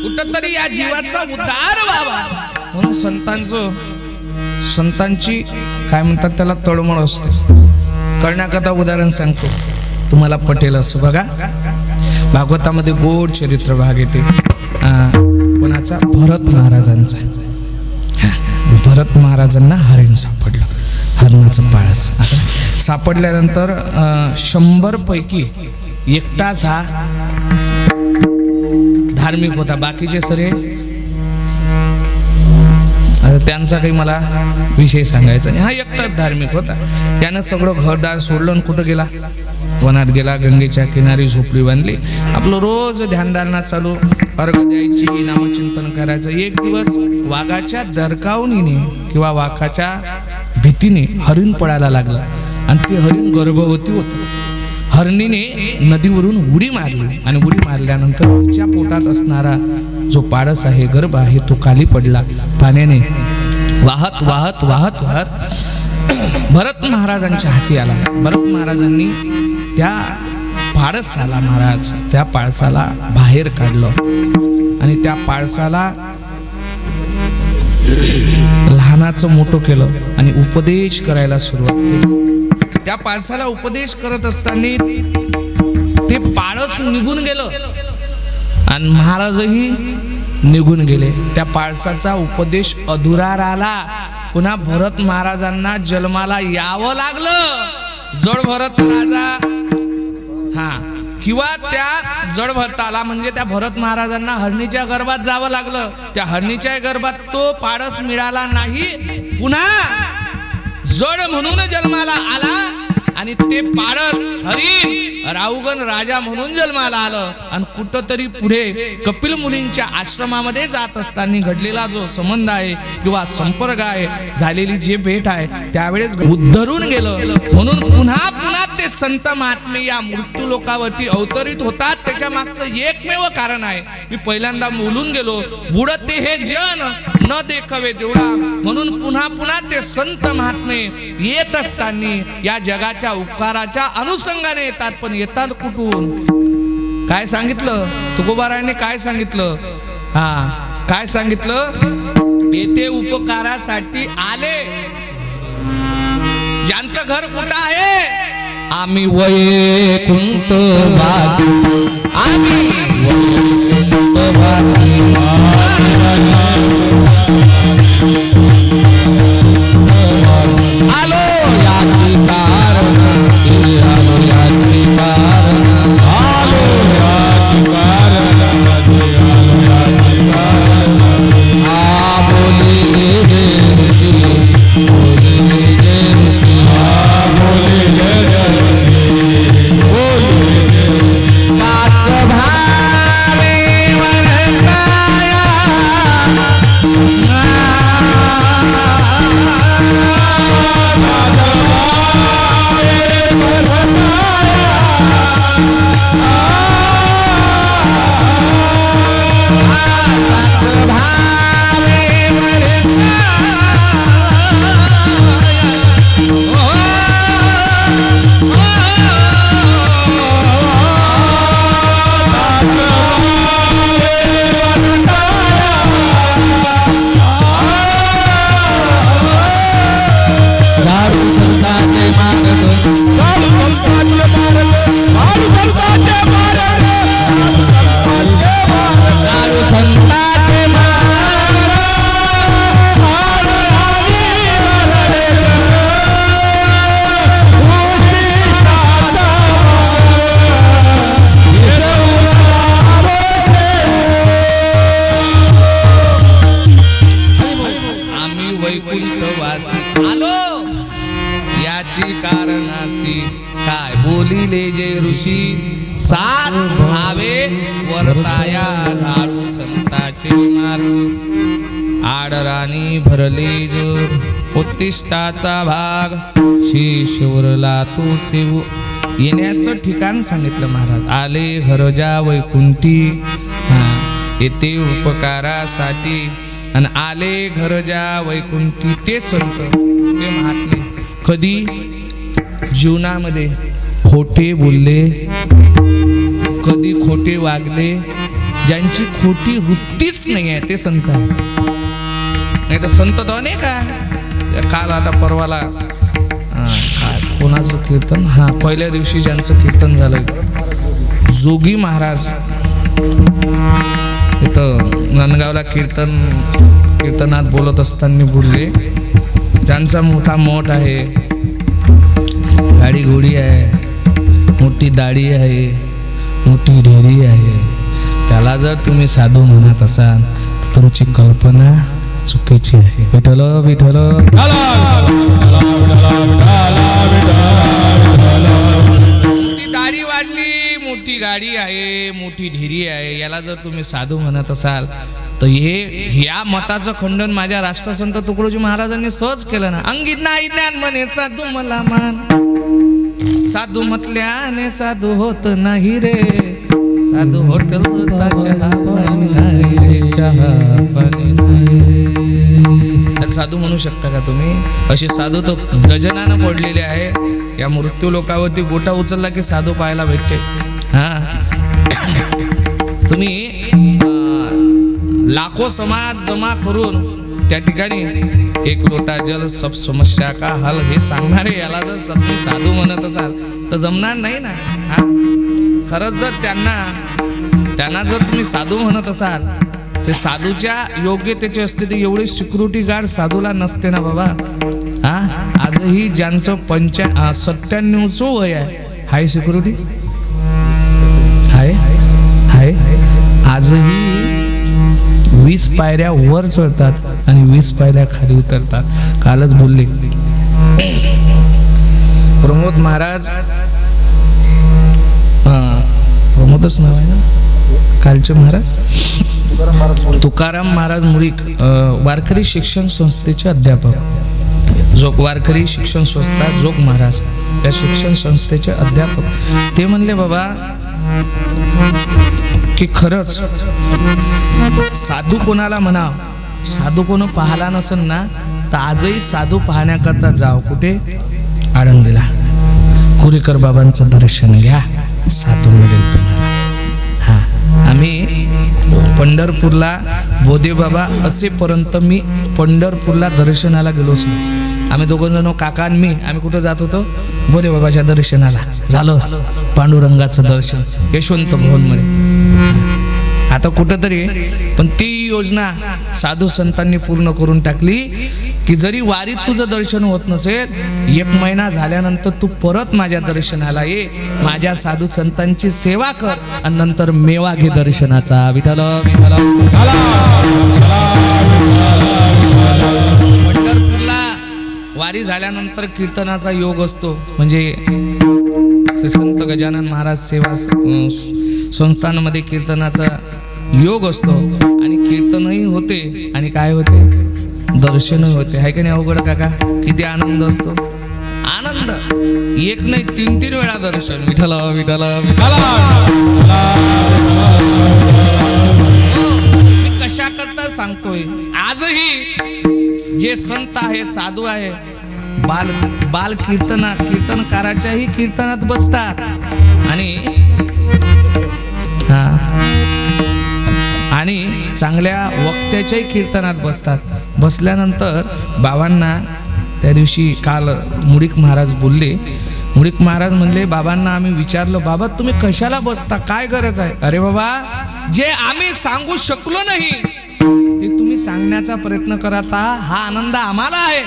कुठंतरी या जीवाचा उद्धार व्हावा म्हणून संतांची काय म्हणतात त्याला तळमळ असते. करण्याकरता उदाहरण सांगतो तुम्हाला पटेल असं बघा. भागवतामध्ये गोड चरित्र भाग येते कोणाचा भरत महाराजांचा. भरत महाराजांना हरिण सापडलं हरणाचं पाळस. सापडल्यानंतर 100 पैकी एकटाच हा धार्मिक होता बाकीचे सरे त्यांचा काही मला विषय सांगायचा नाही. हा एकटाच धार्मिक होता. त्यानं सगळं घरदार सोडलं आणि कुठं गेला वनात गेला. गंगेच्या किनारी झोपडी बांधली. आपलं रोज ध्यानधारणा चालू अर्घ द्यायची नामचिंतन करायचं. एक दिवस वाघाच्या दरकावणीने किंवा वाघाच्या भीतीने हरिण पळायला लागलं आणि ते हरिण गर्भवती होतं. हरणीने नदीवरून उडी मारली आणि उडी मारल्यानंतर तिच्या पोटात असणारा जो पाडस आहे गर्भ आहे तो खाली पडला. पाण्याने वाहत वाहत वाहत वाहत भरत महाराजांच्या हाती आला. भरत महाराजांनी त्या पाडसाला महाराज त्या पाडसाला बाहेर काढलं आणि त्या पाडसाला लहानाचं मोठं केलं आणि उपदेश करायला सुरुवात केली. त्या पाडसाला उपदेश करत असताना ते पाडस निघून गेलं आणि महाराजही निघून गेले. त्या पाडसाचा उपदेश अधुरा राहिला. पुन्हा भरत महाराजांना जन्माला यावं लागलं. जड भरत राजा किंवा त्या जड भरताला म्हणजे त्या भरत महाराजांना हरणीच्या गर्भात जावं लागलं. त्या हरणीच्या गर्भात तो पाडस मिळाला नाही. पुन्हा जड म्हणून जन्माला आला आणि ते पाडस हरिण राहुगण राजा म्हणून जन्माला आलं. आणि कुठंतरी पुढे कपिल मुनींच्या आश्रमामध्ये जात असताना घडलेला जो संबंध आहे किंवा संपर्क आहे झालेली जे भेट आहे त्यावेळेस उद्धरून गेलं. म्हणून पुन्हा पुन्हा ते संत महात्मे या मृत्यू लोकावरती अवतरित होतात, त्याच्या मागचं एकमेव कारण आहे. मी पहिल्यांदा बोलून गेलो, बुडते हे जन न देखवे देवळा. म्हणून पुन्हा पुन्हा ते संत महात्मे येत असताना या जगाच्या उपकाराच्या अनुषंगाने येतात. पण येतात कुठून? काय सांगितलं तुकोबारायाने? काय सांगितलं? काय सांगितलं? येथे उपकारासाठी आले. ज्यांचं घर कुठं आहे? आम्ही वैकुंठ वासी, आम्ही वैकुंठ वासी. आलो याची कारणासी, आलो याची कारणासी, आलो याची कारणासी, आलो याची कारणासी. बोलिले जय ऋषी, बोलिले जय ऋषी, बोलिले जय ऋषी, बोलिले जय ऋषी. दास भावे वरताया, काय बोलिले जे ऋषी. सात भावे वरताया, झाडू संताचे मार्ग. आडराणी भरले जग, उत्तिष्ठाचा भाग. शेषवरला तो सेव. येण्याचं ठिकाण सांगितलं महाराज. आले घरजा वैकुंठी, येते उपकारासाठी. आणि आले घरजा वैकुंठी ते संत, ते महात्मे कधी जीवनामध्ये खोटे बोलले, कधी खोटे वागले, ज्यांची खोटी वृत्तीच नाही आहे ते संत आहे. नाही तर संत तो नाही का. काल आता परवाला कोणाचं कीर्तन, पहिल्या दिवशी ज्यांचं कीर्तन झालं, जोगी महाराज इथं नंदगावला कीर्तनात बोलत असताना बोलले. त्यांचा मोठा मठ आहे, गाडी घोडी आहे, मोठी दाढी आहे, मोठी ढेरी आहे. त्याला जर तुम्ही साधू म्हणत असाल तर तुमची कल्पना चुकीची आहे. विठ्ठल विठ्ठल. मोठी दाढी वाढली, मोठी गाडी आहे, मोठी ढेरी आहे, याला जर तुम्ही साधू म्हणत असाल तर ह्या मताचं खंडन माझ्या राष्ट्रसंत तुकडोजी महाराजांनी सहज केलं ना. अंगी नाही ज्ञान म्हणे साधू मला मान, साधू म्हटल्याने साधू होत नाही रे. साधू हॉटेलचा चहा पाणी नाही रे, चहा पाणी नाही रे. साधू म्हणू शकता का तुम्ही? असे साधू तो गजनानं पडलेले आहे. या मृत्यू लोकावरती गोटा उचलला की साधू पाहायला भेटते. तुम्ही लाखो समाज जमा करून त्या ठिकाणी एक लोटा जल सब समस्या का हल हे सांगणारे याला जर तुम्ही साधू म्हणत असाल तर जमणार नाही ना. खरंच जर त्यांना जर तुम्ही साधू म्हणत असाल, ते साधूच्या योग्यतेचे असते ते एवढी सिक्युरिटी गार्ड साधूला नसते ना बाबा. आजही ज्यांचं 97 वय आहे, हाय सिक्युरिटी हाय आजही 20 पायऱ्या वर चढतात आणि 20 पायऱ्या खाली उतरतात. कालच बोलले प्रमोद महाराज, प्रमोदच नाव आहे ना कालचे महाराज, तुकाराम महाराज मुळीक वारकरी शिक्षण संस्थेचे अध्यापक. जोग वारकरी शिक्षण संस्था जोग महाराज, त्या शिक्षण संस्थेचे अध्यापक ते म्हणले बाबा की खरंच साधू कोणाला म्हणाव, साधू कोण पाहला नसेल ना तर आजही साधू पाहण्याकरता जाव. कुठे? आळंदीला. कुरेकर बाबांचं दर्शन घ्या, साधू मिळेल तुम्हाला. हा, आम्ही पंढरपूरला बोधे बाबा असेपर्यंत मी पंढरपूरला दर्शनाला गेलोच नाही. आम्ही दोघं जण काका आणि मी आम्ही कुठं जात होतो? बोधे बाबाच्या दर्शनाला. झालं पांडुरंगाचं दर्शन यशवंत भवनमध्ये. आता कुठंतरी पण ती योजना साधू संतांनी पूर्ण करून टाकली की जरी वारीत तुझं दर्शन होत नसेल, 1 महिना झाल्यानंतर तू परत माझ्या दर्शनाला ये, माझ्या साधू संतांची सेवा कर आणि नंतर मेवा घे दर्शनाचा. विठ्ठल विठ्ठल. पंढरपूरला वारी झाल्यानंतर कीर्तनाचा योग असतो. म्हणजे संत गजानन महाराज सेवा संस्थांमध्ये कीर्तनाचा योग असतो आणि कीर्तनही होते आणि काय होते? दर्शनही होते. आहे की नाही अवघड काका? किती आनंद असतो. आनंद एक नाही 3-3 वेळा दर्शन. विठ्ठल विठ्ठल विठ्ठल. मी कशा करता सांगतोय, आजही जे संत आहे साधू आहे बाल कीर्तनकाराच्याही कीर्तनात बसतात आणि चांगल्या वक्त्याच्याही कीर्तनात बसतात. बसल्यानंतर बाबांना त्या दिवशी काल मुडीक महाराज बोलले. मुडीक महाराज म्हणले बाबांना आम्ही विचारलं, बाबा तुम्ही कशाला बसता, काय गरज आहे? अरे बाबा, जे आम्ही सांगू शकलो नाही ते तुम्ही सांगण्याचा प्रयत्न करता, हा आनंद आम्हाला आहे.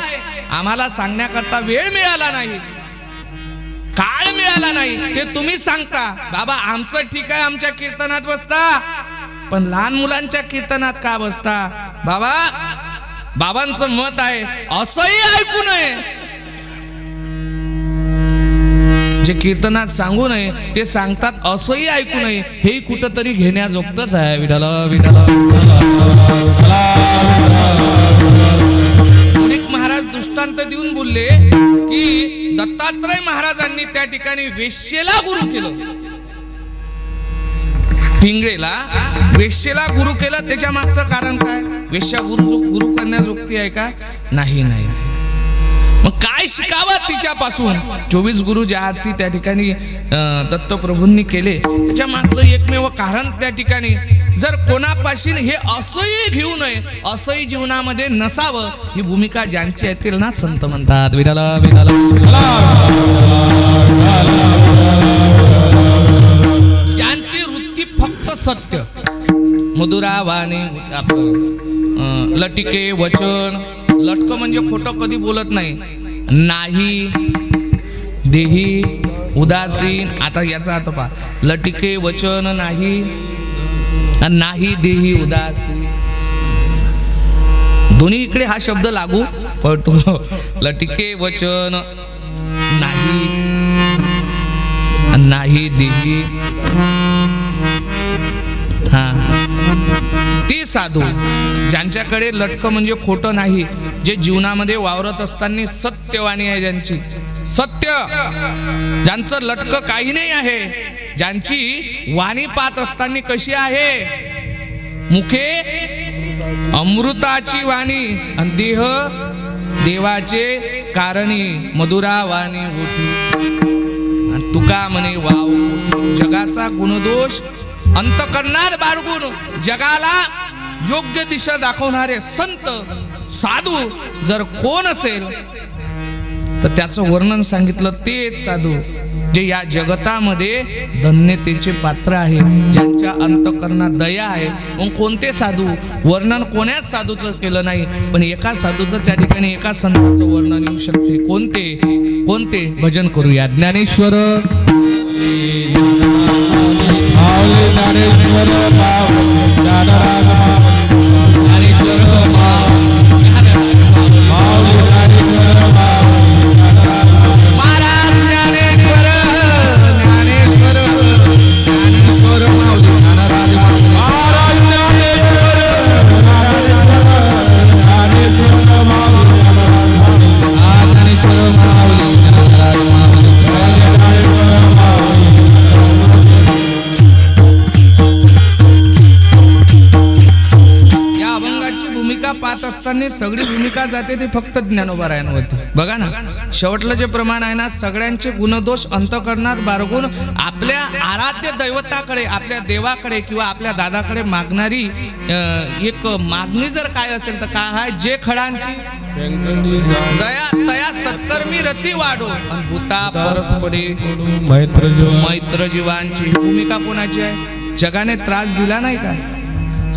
आम्हाला सांगण्याकरता वेळ मिळाला नाही, काळ मिळाला नाही, ते तुम्ही सांगता. बाबा आमचं ठीक आहे, आमच्या कीर्तनात बसता, पण लहान मुलांच्या कीर्तनात का बसता? बाबा बाबांचं मत आहे असंही ऐकू नये. जे कीर्तनात सांगू नये ते सांगतात असंही ऐकू नये, हे कुठंतरी घेण्याजोगतच आहे. विठ्ठल विठ्ठल. महाराज दृष्टांत देऊन बोलले की दत्तात्रय महाराजांनी त्या ठिकाणी वेश्येला गुरु केलं. पिंगळेला वेश्येला गुरु केलं. त्याच्या मागचं कारण काय? वेश्या गुरु करण्याजोगती आहे का? नाही. मग काय शिकावं तिच्यापासून? 24 गुरु ज्या आरती त्या ठिकाणी दत्तप्रभूंनी केले त्याच्या मागचं एकमेव कारण त्या ठिकाणी जर कोणापाशी हे असंही घेऊ नये, असंही जीवनामध्ये नसावं, ही भूमिका ज्यांची आहे त्याला ना संत म्हणतात. विठ्ठल विठ्ठल. ज्यांची वृत्ती फक्त सत्य, मधुरावाणी, लटिके वचन. लटक म्हणजे खोटं कधी बोलत नाही. नाही देही उदासीन. आता याचा अर्थ पहा, लटिके वचन नाही देही उदासीन. दोन्ही इकडे हा शब्द लागू पडतो. लटिके वचन नाही देही. ते साधू ज्यांच्याकडे लटक म्हणजे खोटं नाही, जे जीवनामध्ये वावरत असताना सत्यवाणी आहे, ज्यांची सत्य, ज्यांचं लटक काही नाही आहे, ज्यांची वाणी पाहत असताना कशी आहे? मुखे अमृताची वाणी आणि देह देवाचे कारणी. मधुरा वाणी होती. तुका म्हणे वाव जगाचा गुणदोष अंतकरणात बाळगून जगाला योग्य दिशा दाखवणारे संत साधू जर कोण असेल तर त्याचं वर्णन सांगितलं. तेच साधू जे या जगतामध्ये धन्यतेचे पात्र आहे, ज्यांच्या अंतकरणात दया आहे. मग कोणते साधू? वर्णन कोण्याच साधूचं केलं नाही, पण एका साधूचं त्या ठिकाणी एका संतांचं वर्णन येऊ शकते. कोणते? भजन करूया. ज्ञानेश्वर सगळी भूमिका जाते ते फक्त ज्ञानोबारायांवरती. बघा ना, शेवटलं जे प्रमाण आहे ना, सगळ्यांचे गुणदोष अंतःकरणात बाळगून आपल्या आराध्य दैवताकडे, आपल्या देवाकडे किंवा आपल्या दादाकडे मागणारी एक मागणी जर काय असेल तर काय आहे, जे खडांची जया तया सत्कर्मी रती वाढो आणि भूता परस्परे मैत्र जीवांची. ही भूमिका कोणाची आहे? जगाने त्रास दिला नाही का?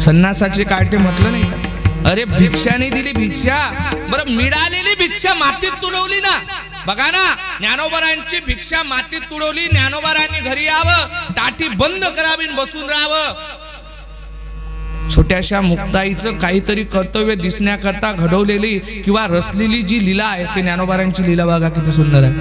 संन्यासाचे काटे म्हटलं नाही का? अरे भिक्षाने दिली भिक्षा, बरं मिळालेली भिक्षा मातीत तुडवली ना. बघा ना, ज्ञानोबारांची भिक्षा मातीत तुडवली. ज्ञानोबारांनी घरी यावं, ताटी बंद करावी, बसून राहावं. छोट्याशा मुक्ताईचं काहीतरी कर्तव्य दिसण्याकरता घडवलेली किंवा रचलेली जी लीला आहे, ते ज्ञानोबारांची लीला बघा किती सुंदर आहे.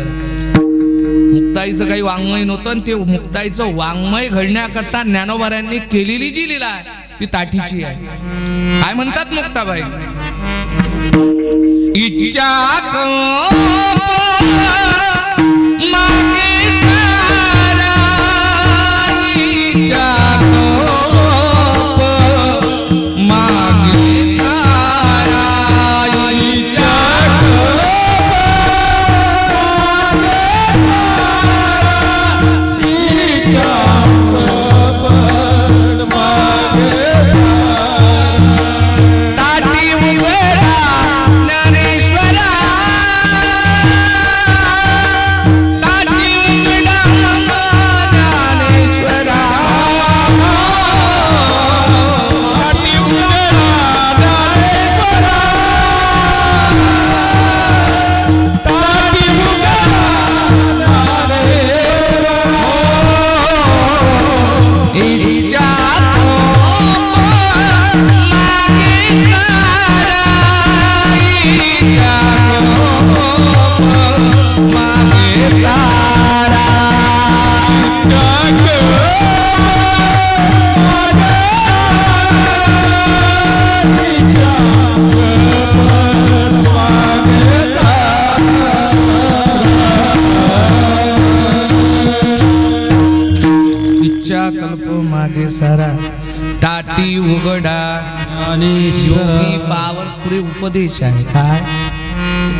मुक्ताईचं काही वाङ्मय नव्हतं आणि ते मुक्ताईचं वाङ्मय घडण्याकरता ज्ञानोबारांनी केलेली जी लीला आहे ती ताटीची आहे. काय म्हणतात मुक्ताबाई? इच्छा मागे सारा, इच्छा मागे सारा, इच्छा मागे सारा, ताटी उघडा आणि योगी पावर. पुढे उपदेश आहे काय?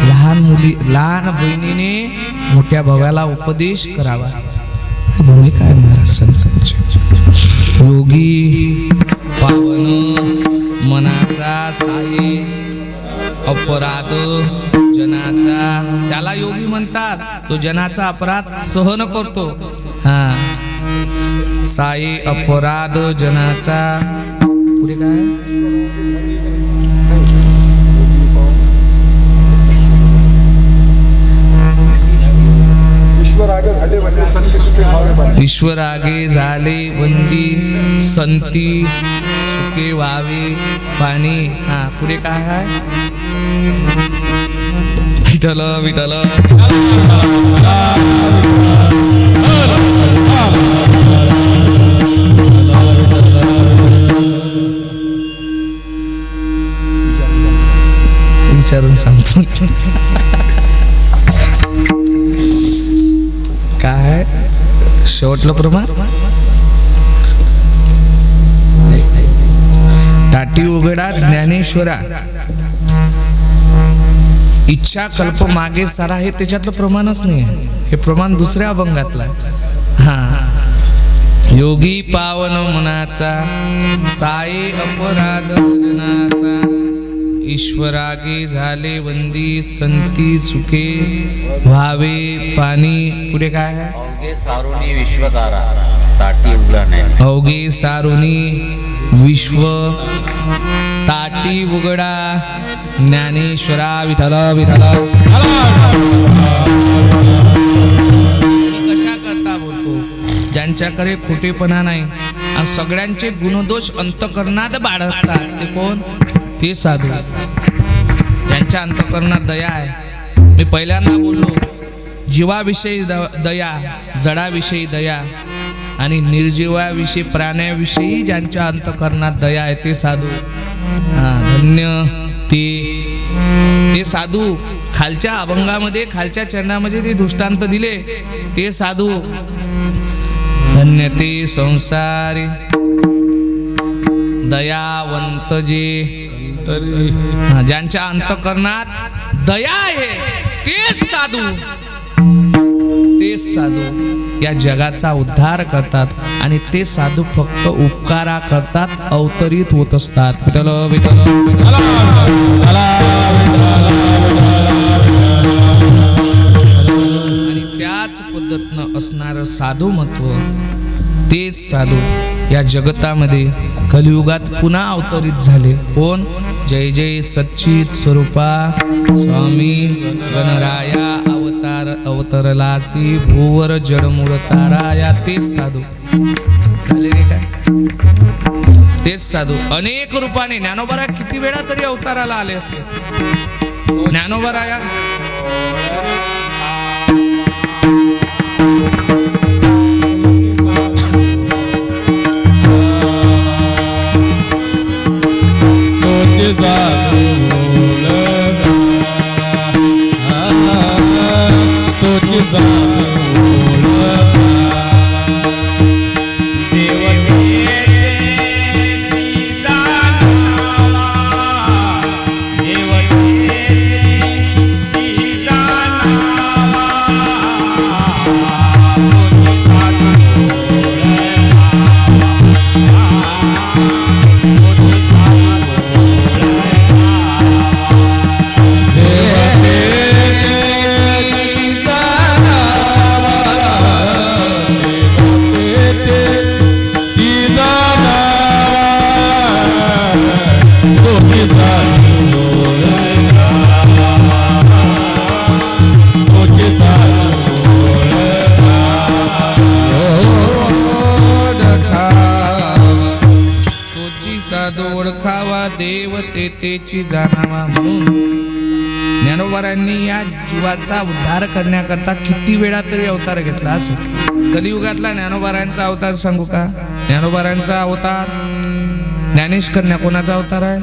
लहान बहिणीने मोठ्या भावाला उपदेश करावा. भूमिका आहे महाराज संतांची. योगी पावन मनाचा साई, अपराध जनाचा, त्याला योगी म्हणतात. तो जनाचा अपराध सहन करतो. हा, साई अपराध जनाचा. पुढे काय? ईश्वर आगे झाले वंदी, संती सुखे व्हावे पाणी. हा, पुढे काय आहे? विठ्ठल विठ्ठल विचारून सांगतो. काय शेवटलं प्रमाण? ताटी उघडा ज्ञानेश्वरा, इच्छा कल्प मागे सारा. हे त्याच्यातलं प्रमाणच नाही आहे, हे प्रमाण दुसऱ्या अभंगातला. हा, योगी पावन मनाचा, साई अपराध जनाचा, ईश्वरागे झाले वंदी, संती सुखे व्हावे पाणी. पुढे काय आहे? अवघे सारुनी विश्वतारा, ताटी उघडा नाही. अवघे सारुनी विश्व ताटी उघडा, ज्ञानेश्वरा विठ्ठल विठ्ठल. कशा करता बोलतो? ज्यांच्याकडे खोटेपणा नाही आणि सगळ्यांचे गुणदोष अंतःकरणात बाळगतात ते कोण? ते साधू. त्यांच्या अंतःकरणात दया आहे. मी पहिल्यांदा बोललो, जीवाविषयी दया, जडाविषयी दया आणि निर्जीवाविषयी प्राण्याविषयी ज्यांच्या अंतःकरणात दया आहे ते साधू. धन्य ते साधू. खालच्या अभंगामध्ये, खालच्या चरणामध्ये ते दृष्टांत दिले, ते साधू. धन्य ते संसारी दयावंत जे तरी ज्यांच्या अंतःकरणात दया आहे तेच साधू या जगाचा उद्धार करतात आणि ते साधू फक्त उपकारा करतात, अवतरित होत असतात. विठ्ठल विठ्ठल विठ्ठल. आणि त्याच पद्धतीनं असणारं साधू महत्व, तेच साधू या जगतामध्ये कलियुगात पुन्हा अवतरित झाले. कोण? जय जय सच्चित स्वरूपा स्वामी गणराया अवतरलासी भूवर जडमूळ ताराया. तेच साधू झाले रे काय? तेच साधू अनेक रूपाने ज्ञानोबा किती वेळा तरी अवताराला आले असते. ज्ञानोबा ओळखावा देव तेची जाणावा. म्हणून ज्ञानोबारांनी या जीवाचा उद्धार करण्याकरता किती वेळा तरी अवतार घेतला. असं कलियुगातला ज्ञानोबारांचा अवतार सांगू का? ज्ञानोबारांचा अवतार ज्ञानेश कन्या कोणाचा अवतार आहे?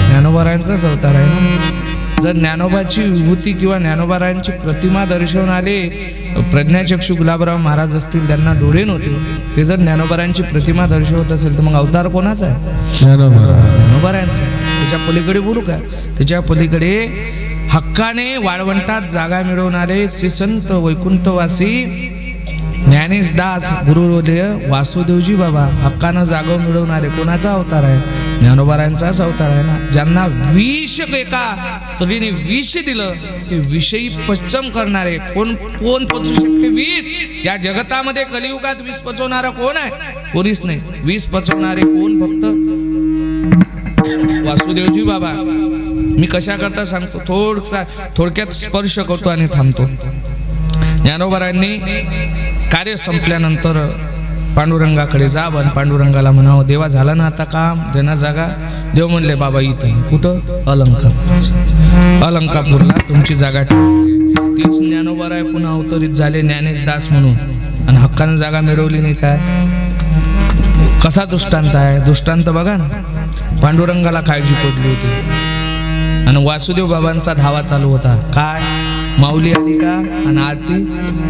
ज्ञानोबारांचाच अवतार आहे ना. जर ज्ञानोबाची विभूती किंवा ज्ञानोबारांची प्रतिमा दर्शवून आले, प्रज्ञाचक्षू गुलाबराव महाराज असतील, त्यांना डोळे नव्हते, ते जर ज्ञानोबारांची प्रतिमा दर्शवत असेल तर मग अवतार कोणाचा आहे? ज्ञानोबारांचा. त्याच्या पलीकडे बोलू का? त्याच्या पलीकडे हक्काने वाळवंटात जागा मिळवून आले श्री संत वैकुंठवासी ज्ञानेश दास गुरुहृदय वासुदेवजी बाबा हक्कानं जागा मिळवून आले. कोणाचा अवतार आहे? ज्ञानोबारांचाच अवतार आहे ना. ज्यांना विष एका तरीने विष दिलं ते विषयी पश्चम करणारे कोण पचू शकते विष? या जगतामध्ये कलियुगात विष पचवणारा कोण आहे? कोणीच नाही. विष पचवणारे कोण? फक्त वासुदेवजी बाबा. मी कशा करता सांगतो, थोडक्यात स्पर्श करतो आणि थांबतो. ज्ञानोबारांनी कार्य संपल्यानंतर पांडुरंगाकडे जा, पण पांडुरंगाला म्हणावं देवा झाला ना आता काम, देना जागा. देव म्हणले बाबा इथं. कुठं? अलंकापूरला तुमची जागा. तीच ज्ञानोबाराय पुन्हा अवतरित झाले ज्ञानेश दास म्हणून, आणि हक्कानं जागा मिळवली नाही. काय कसा दृष्टांत आहे? दृष्टांत बघा ना. पांडुरंगाला काळजी पडली होती आणि वासुदेव बाबांचा धावा चालू होता. काय माऊली आली का आणि आरती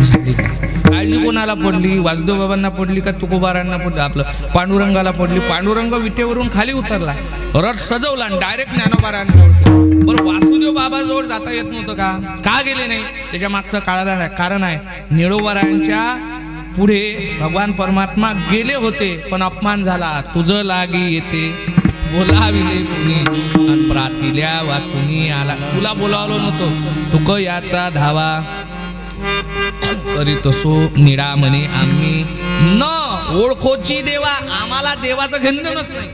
झाली का? काळजी कोणाला पडली? वासुदेव बाबांना पडली का तुकोबारांना पडली? आपलं पांडुरंगाला पडली. पांडुरंग विटेवरून खाली उतरला, रथ सजवला आणि डायरेक्ट ज्ञानोबारांजवळ गेला. बरं वासुदेव बाबाजवळ जाता येत नव्हतं का? का गेले नाही? त्याच्या मागचं कारण आहे, निळोबारांच्या पुढे भगवान परमात्मा गेले होते पण अपमान झाला. तुझं लागी येते बोलाविले कोणी आणि प्रातिल्या वाचुनी आला. तुला बोलावलं नव्हतं, तुक याचा धावा करीत सो निडा म्हणे आम्ही न ओळखोची देवा. आम्हाला देवाचं घेणंच नाही,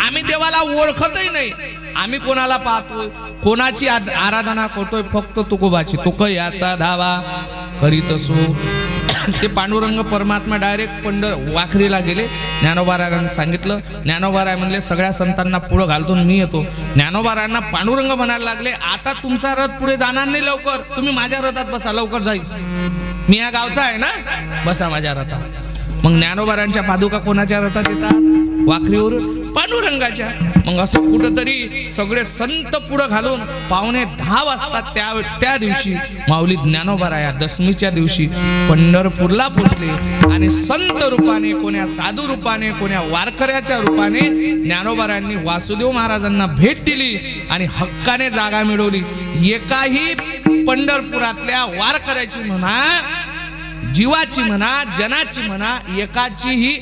आम्ही देवाला ओळखतही नाही. आम्ही कोणाला पाहतोय, कोणाची आराधना करतोय? फक्त तुकोबाची. तुक याचा धावा करीत सो. ते पांडुरंग परमात्मा डायरेक्ट वाखरीला गेले. ज्ञानोबारायांना सांगितलं. ज्ञानोबाराय म्हणले सगळ्या संतांना पुढं घालतो मी येतो. ज्ञानोबारायांना पांडुरंग म्हणायला लागले आता तुमचा रथ पुढे जाणार नाही, लवकर तुम्ही माझ्या रथात बसा, लवकर जाईल. मी या गावचा आहे ना, बसा माझ्या रथात. मग ज्ञानोबारायांच्या पादुका कोणाच्या रथात येतात? वाखरीवरून पांडुरंगाच्या. मग असं कुठंतरी सगळे संत पुढं घालून 9:15 वाजता त्या दिवशी माऊली ज्ञानोबाराया दशमीच्या दिवशी पंढरपूरला पोचले आणि संत रूपाने, कोण्या साधू रूपाने, कोण्या वारकऱ्याच्या रूपाने ज्ञानोबारायांनी वासुदेव महाराजांना भेट दिली आणि हक्काने जागा मिळवली. एकाही पंढरपुरातल्या वारकऱ्याची म्हणा, जीवाची म्हणा, जनाची म्हणा, एकाचीही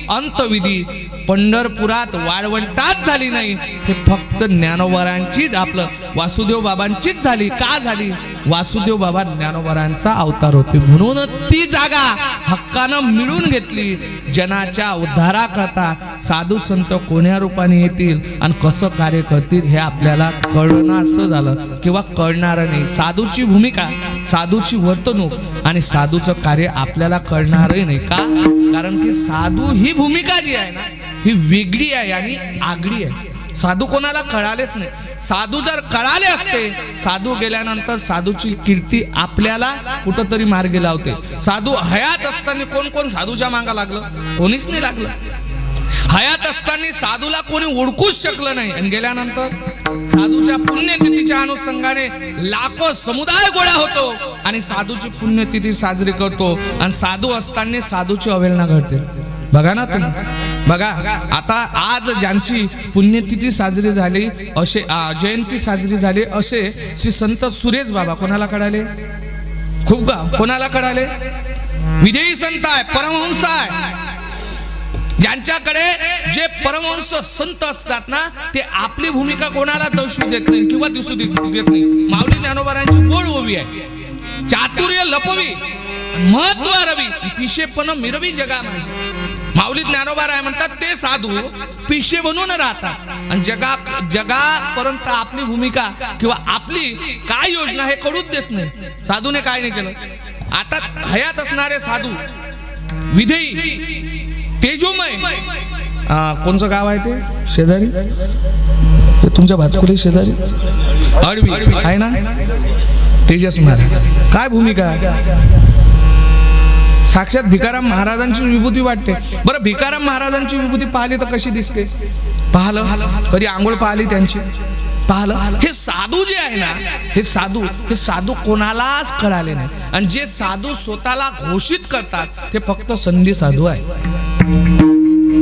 अंतविधी पंढरपुरात वाळवंटात झाली नाही. ते फक्त ज्ञानोबारांचीच, आपलं वासुदेव बाबांचीच झाली. का झाली? वासुदेव बाबा ज्ञानोबारांचा अवतार होते म्हणून ती जागा हक्कानं मिळून घेतली. जनाच्या उद्धाराकरता साधू संत कोण्या रूपाने येतील आणि कसं कार्य करतील हे आपल्याला कळणं असं झालं किंवा कळणार नाही. साधूची भूमिका, साधूची वर्तणूक आणि साधूचं कार्य आपल्याला कळणारही नाही. का? कारण की साधू ही भूमिका जी आहे ना, ही वेगळी आहे आणि आगळी आहे. साधू कोणाला कळालेच नाही. साधू जर कळाले असते, साधू गेल्यानंतर साधूची कीर्ती आपल्याला कुठंतरी मार्गी लावते. साधू हयात असताना कोण कोण साधूच्या मागा लागलं? कोणीच नाही लागलं. हयात असताना साधूला कोणी ओळखूच शकलं नाही आणि गेल्यानंतर साधूच्या पुण्यतिथीच्या अनुषंगाने लाखो समुदाय गोळा होतो आणि साधूची पुण्यतिथी साजरी करतो आणि साधू असताना साधूची अवहेलना घडते. बघा ना तुम्ही, बघा आता आज ज्यांची पुण्यतिथी साजरी झाली, असे जयंती साजरी झाली, असे श्री संत सुरेश बाबा कोणाला कळाले? खूप गा कोणाला कळाले? विजयी संत आहे, परमहंस आहे. ज्यांच्याकडे जे परमहंस संत असतात ना, ते आपली भूमिका कोणाला दर्शवू देत नाही किंवा दिसू देत नाही. माऊली ज्ञानोबारांची गोड ओवी आहे, चातुर्य लपवी, महत्व रवी, पिशेपण मिरवी जगा माझी. माऊली ज्ञानोबाराय म्हणतात ते साधू पिशे बनून राहतात आणि जगापर्यंत आपली भूमिका किंवा आपली काय योजना हे कळूच देत नाही. साधूने काय नाही केलं. आता हयात असणारे साधू विधेयी तेजोमय, कोणचं गाव आहे ते शेजारी, तुमच्या भातकुली शेजारी अडवी आहे ना, तेजस महाराज. काय भूमिका आहे? साक्षात भिकाराम महाराजांची विभूती वाटते. बरं, भिकाराम महाराजांची विभूती पाहिली तर कशी दिसते? पाहिलं कधी? आंघोळ पाहिली त्यांची? पाहिलं? हे साधू जे आहे ना, हे साधू कोणालाच कळाले नाही. आणि जे साधू स्वतःला घोषित करतात ते फक्त संधी साधू आहे.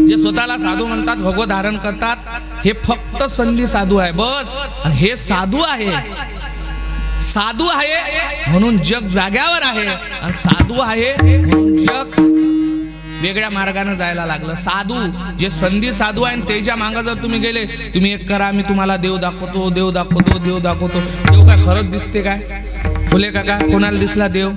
जे स्वतःला साधू म्हणतात, भगवत धारण करतात, हे फक्त संधी साधू आहे बस. आणि हे साधू आहे, साधू आहे म्हणून जग जाग्यावर आहे आणि साधू आहे म्हणून जग वेगळ्या मार्गाने जायला लागलं. साधू जे संधी साधू आहे, त्याच्या मागे जर तुम्ही गेले, तुम्ही एक करा, मी तुम्हाला देव दाखवतो, देव दाखवतो, देव दाखवतो. देव काय खरंच दिसते काय? फुले काका, कोणाला दिसला देव?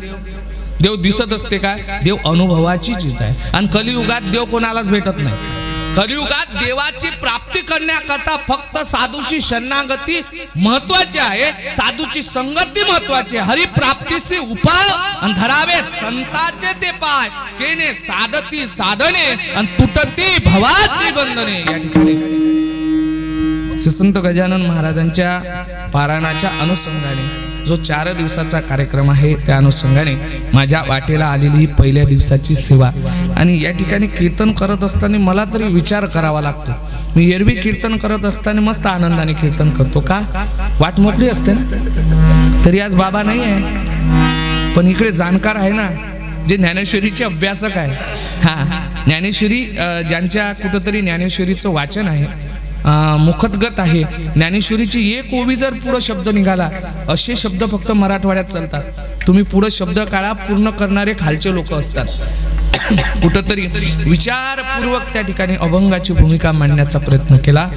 देव दिसत असते काय? देव अनुभवाची चीज आहे. आणि कलियुगात देव कोणालाच भेटत नाही. कलियुगात देवाची प्राप्ती करण्याकरता फक्त साधूची शरणागती महत्वाची आहे, साधूची संगती महत्वाची आहे. हरिप्राप्तीचे उपाय आणि धरावे संताचे ते पाय, केने साधती साधने आणि तुटती भवाची बंधने. या ठिकाणी श्री संत गजानन महाराजांच्या पारायणाच्या अनुषंगाने जो 4 दिवसाचा कार्यक्रम आहे, त्या अनुषंगाने माझ्या वाटेला आलेली ही पहिल्या दिवसाची सेवा. आणि या ठिकाणी कीर्तन करत असताना मला तरी विचार करावा लागतो. मी एरवी कीर्तन करत असताना मस्त आनंदाने कीर्तन करतो. का? वाट मोकळी असते ना. तरी आज बाबा नाही आहे, पण इकडे जाणकार आहे ना, जे ज्ञानेश्वरीचे अभ्यासक आहे. ज्ञानेश्वरी, ज्यांच्या कुठंतरी ज्ञानेश्वरीचं वाचन आहे, मुखतगत आहे. ज्ञानेश्वरीची एक ओवी जर पुढं शब्द निघाला, असे शब्द फक्त मराठवाड्यात चालतात. तुम्ही पुढं शब्द काळा पूर्ण करणारे खालचे लोक असतात. कुठंतरी विचारपूर्वक त्या ठिकाणी अभंगाची भूमिका मांडण्याचा प्रयत्न केला.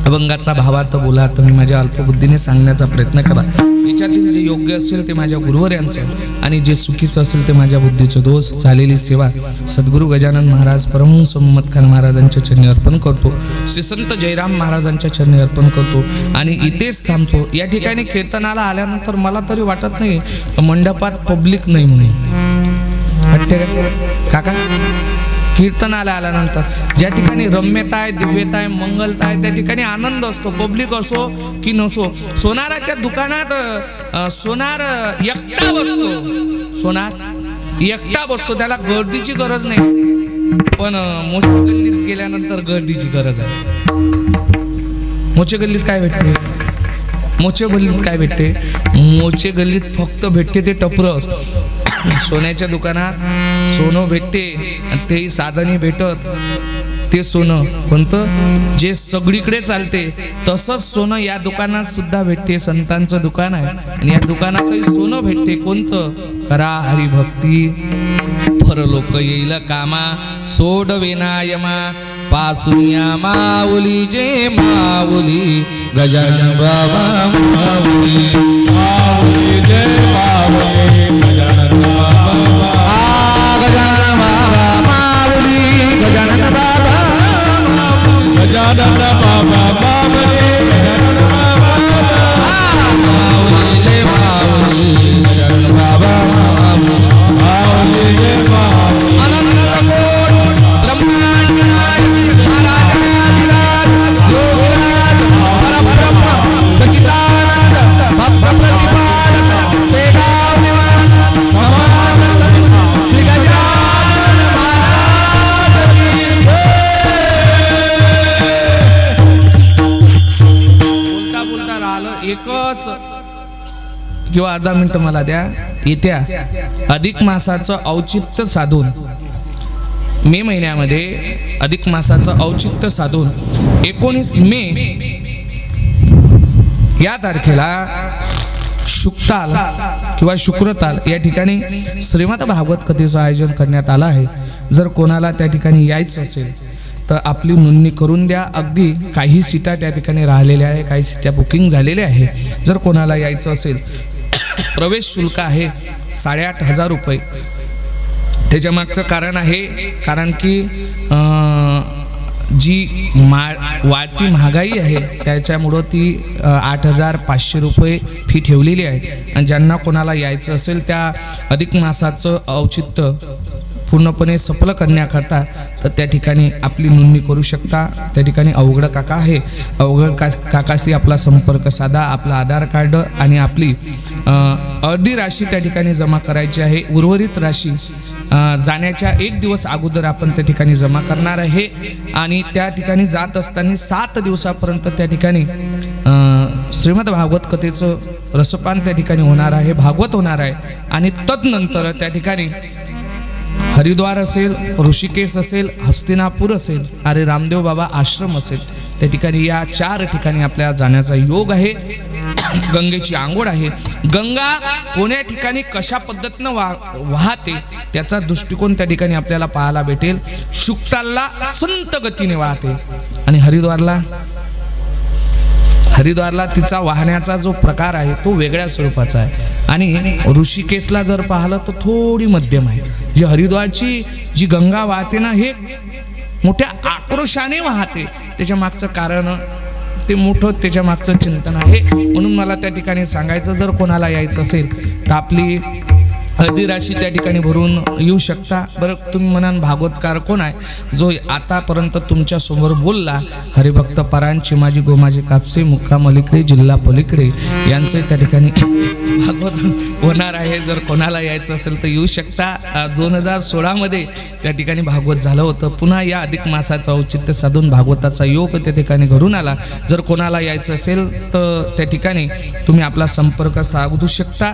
अभंगाचा भावार्थ बोला तर मी माझ्या अल्पबुद्धीने सांगण्याचा प्रयत्न करा. याच्यातील जे योग्य असेल ते माझ्या गुरुवर्यांचं आणि जे चुकीचं असेल ते माझ्या बुद्धीचं दोष. झालेली सेवा सद्गुरू गजानन महाराज परमहंस मोहम्मद खान महाराजांच्या चरणी अर्पण करतो. श्री संत जयराम महाराजांच्या चरणी अर्पण करतो आणि इथेच थांबतो. या ठिकाणी कीर्तनाला आल्यानंतर मला तरी वाटत नाही मंडपात पब्लिक नाही म्हणून. वाटते काका? कीर्तनाला आल्यानंतर ज्या ठिकाणी रम्यता आहे, दिव्यता आहे, मंगलता आहे, त्या ठिकाणी आनंद असतो. पब्लिक असो की नसो. सोनाराच्या दुकानात सोनार एकटा बसतो. सोनार एकटा बसतो, त्याला गर्दीची गरज नाही. पण मोठी गल्लीत गेल्यानंतर गर्दीची गरज आहे. मोचे गल्लीत काय भेटते? मोचे गल्लीत काय भेटते? मोचे गल्लीत फक्त भेटते ते टपरं. सोन्याच्या दुकानात सोनं भेटते आणि तेही साधनी भेटत. ते सोनं कोणतं? जे सगळीकडे चालते तसंच सोनं या दुकानात सुद्धा भेटते. संतांचं दुकान आहे आणि या दुकानातही सोनं भेटते. कोणतं? करा हरिभक्ती, परलोक येईल कामा, सोडवेनायमा, पासुनिया माऊली जे माऊली, गजानन बाबा माऊली, माऊली जय माऊली गजानन बाबा, गजानन बाबा माऊली, गजानन बाबा गजानन बाबा माऊली गजानन बाबा, माऊली जय माऊली, गजानन बाबा माऊली, माऊली जय माऊली, अनंत कोट ब्रह्मांड महाराज योगराज परब्रह्म सच्चिदानंद भक्त प्रतिपादक सेगाव निवास समाज सद्गुरू श्री गजानन महाराज की बोलता बोलता राहिलं एकच किंवा अर्धा मिनिट मला द्या. येत्या अधिक मासाचं औचित्य साधून, मे महिन्यामध्ये अधिक मासाचं औचित्य साधून 19 मे या तारखेला शुक्ताल किंवा शुक्रताल या ठिकाणी श्रीमद भागवत कथेचं आयोजन करण्यात आलं आहे. जर कोणाला त्या ठिकाणी यायचं असेल तर आपली नोंदणी करून द्या. अगदी काही सीटा त्या ठिकाणी राहिलेल्या आहे, काही सीटा बुकिंग झालेल्या आहे. जर कोणाला यायचं असेल, प्रवेश शुल्क आहे 8,500 रुपये. त्याच्या मागचं कारण आहे, कारण की जी वाढती महागाई आहे त्याच्यामुळं ती 8,500 रुपये फी ठेवलेली आहे. आणि ज्यांना कोणाला यायचं असेल त्या अधिक मासाचं औचित्य पूर्णपणे सफल करण्याकरता तर त्या ठिकाणी आपली नोंदणी करू शकता. त्या ठिकाणी अवघड काका आहे, अवघड काकाशी आपला संपर्क साधा. आपला आधार कार्ड आणि आपली अर्धी राशी त्या ठिकाणी जमा करायची आहे. उर्वरित राशी जाण्याच्या 1 दिवस अगोदर आपण त्या ठिकाणी जमा करणार आहे. आणि त्या ठिकाणी जात असताना 7 दिवसापर्यंत त्या ठिकाणी श्रीमद भागवत कथेचं रसपान त्या ठिकाणी होणार आहे, भागवत होणार आहे. आणि तदनंतर त्या ठिकाणी हरिद्वार असेल, ऋषिकेश असेल, हस्तिनापूर असेल, अरे रामदेव बाबा आश्रम असेल, त्या ठिकाणी या 4 ठिकाणी आपल्याला जाण्याचा योग आहे. गंगेची आंघोळ आहे. गंगा कोण्या ठिकाणी कशा पद्धतीनं वाहते त्याचा दृष्टिकोन त्या ठिकाणी आपल्याला पाहायला भेटेल. शुक्तालला संत गतीने वाहते आणि हरिद्वारला तिचा वाहण्याचा जो प्रकार आहे तो वेगळ्या स्वरूपाचा आहे. आणि ऋषिकेशला जर पाहिलं तर थोडी मध्यम आहे. जी हरिद्वारची जी गंगा वाहते ना, हे मोठ्या आक्रोशाने वाहते. त्याच्या मागचं कारण ते मोठं त्याच्या मागचं चिंतन आहे. म्हणून मला त्या ठिकाणी सांगायचं, जर कोणाला यायचं असेल तर आपली अर्धी राशी त्या ठिकाणी भरून येऊ शकता. बरं, तुम्ही म्हणाल भागवतकार कोण आहे जो आतापर्यंत तुमच्या समोर बोलला? हरिभक्त परायण चिमाजी गोमाजी कापसे, मुक्काम अलीकडे, जिल्हा पलीकडे यांचे त्या ठिकाणी भागवत होणार आहे. जर कोणाला यायचं असेल तर येऊ शकता. 2016 मध्ये त्या ठिकाणी भागवत झालं होतं. पुन्हा या अधिक मासाचं औचित्य साधून भागवताचा योग त्या ठिकाणी घडून आला. जर कोणाला यायचं असेल तर त्या ठिकाणी तुम्ही आपला संपर्क साधू शकता.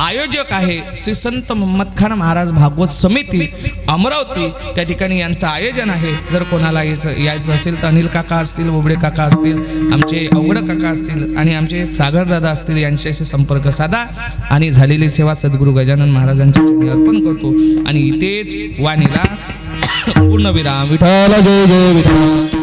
आयोजक आहे श्री संत मोहम्मद खान महाराज भागवत समिती अमरावती, त्या ठिकाणी यांचं आयोजन आहे. जर कोणाला यायचं असेल तर अनिल काका असतील, बोबडे काका असतील, आमचे अवघड काका असतील आणि आमचे सागर दादा असतील, यांच्याशी संपर्क साधा आणि झालेली सेवा सद्गुरू गजानन महाराजांच्या चरणी अर्पण करतो. आणि इथेच वाणीला पूर्णविराम. विठ्ठल जय जय विठ्ठल.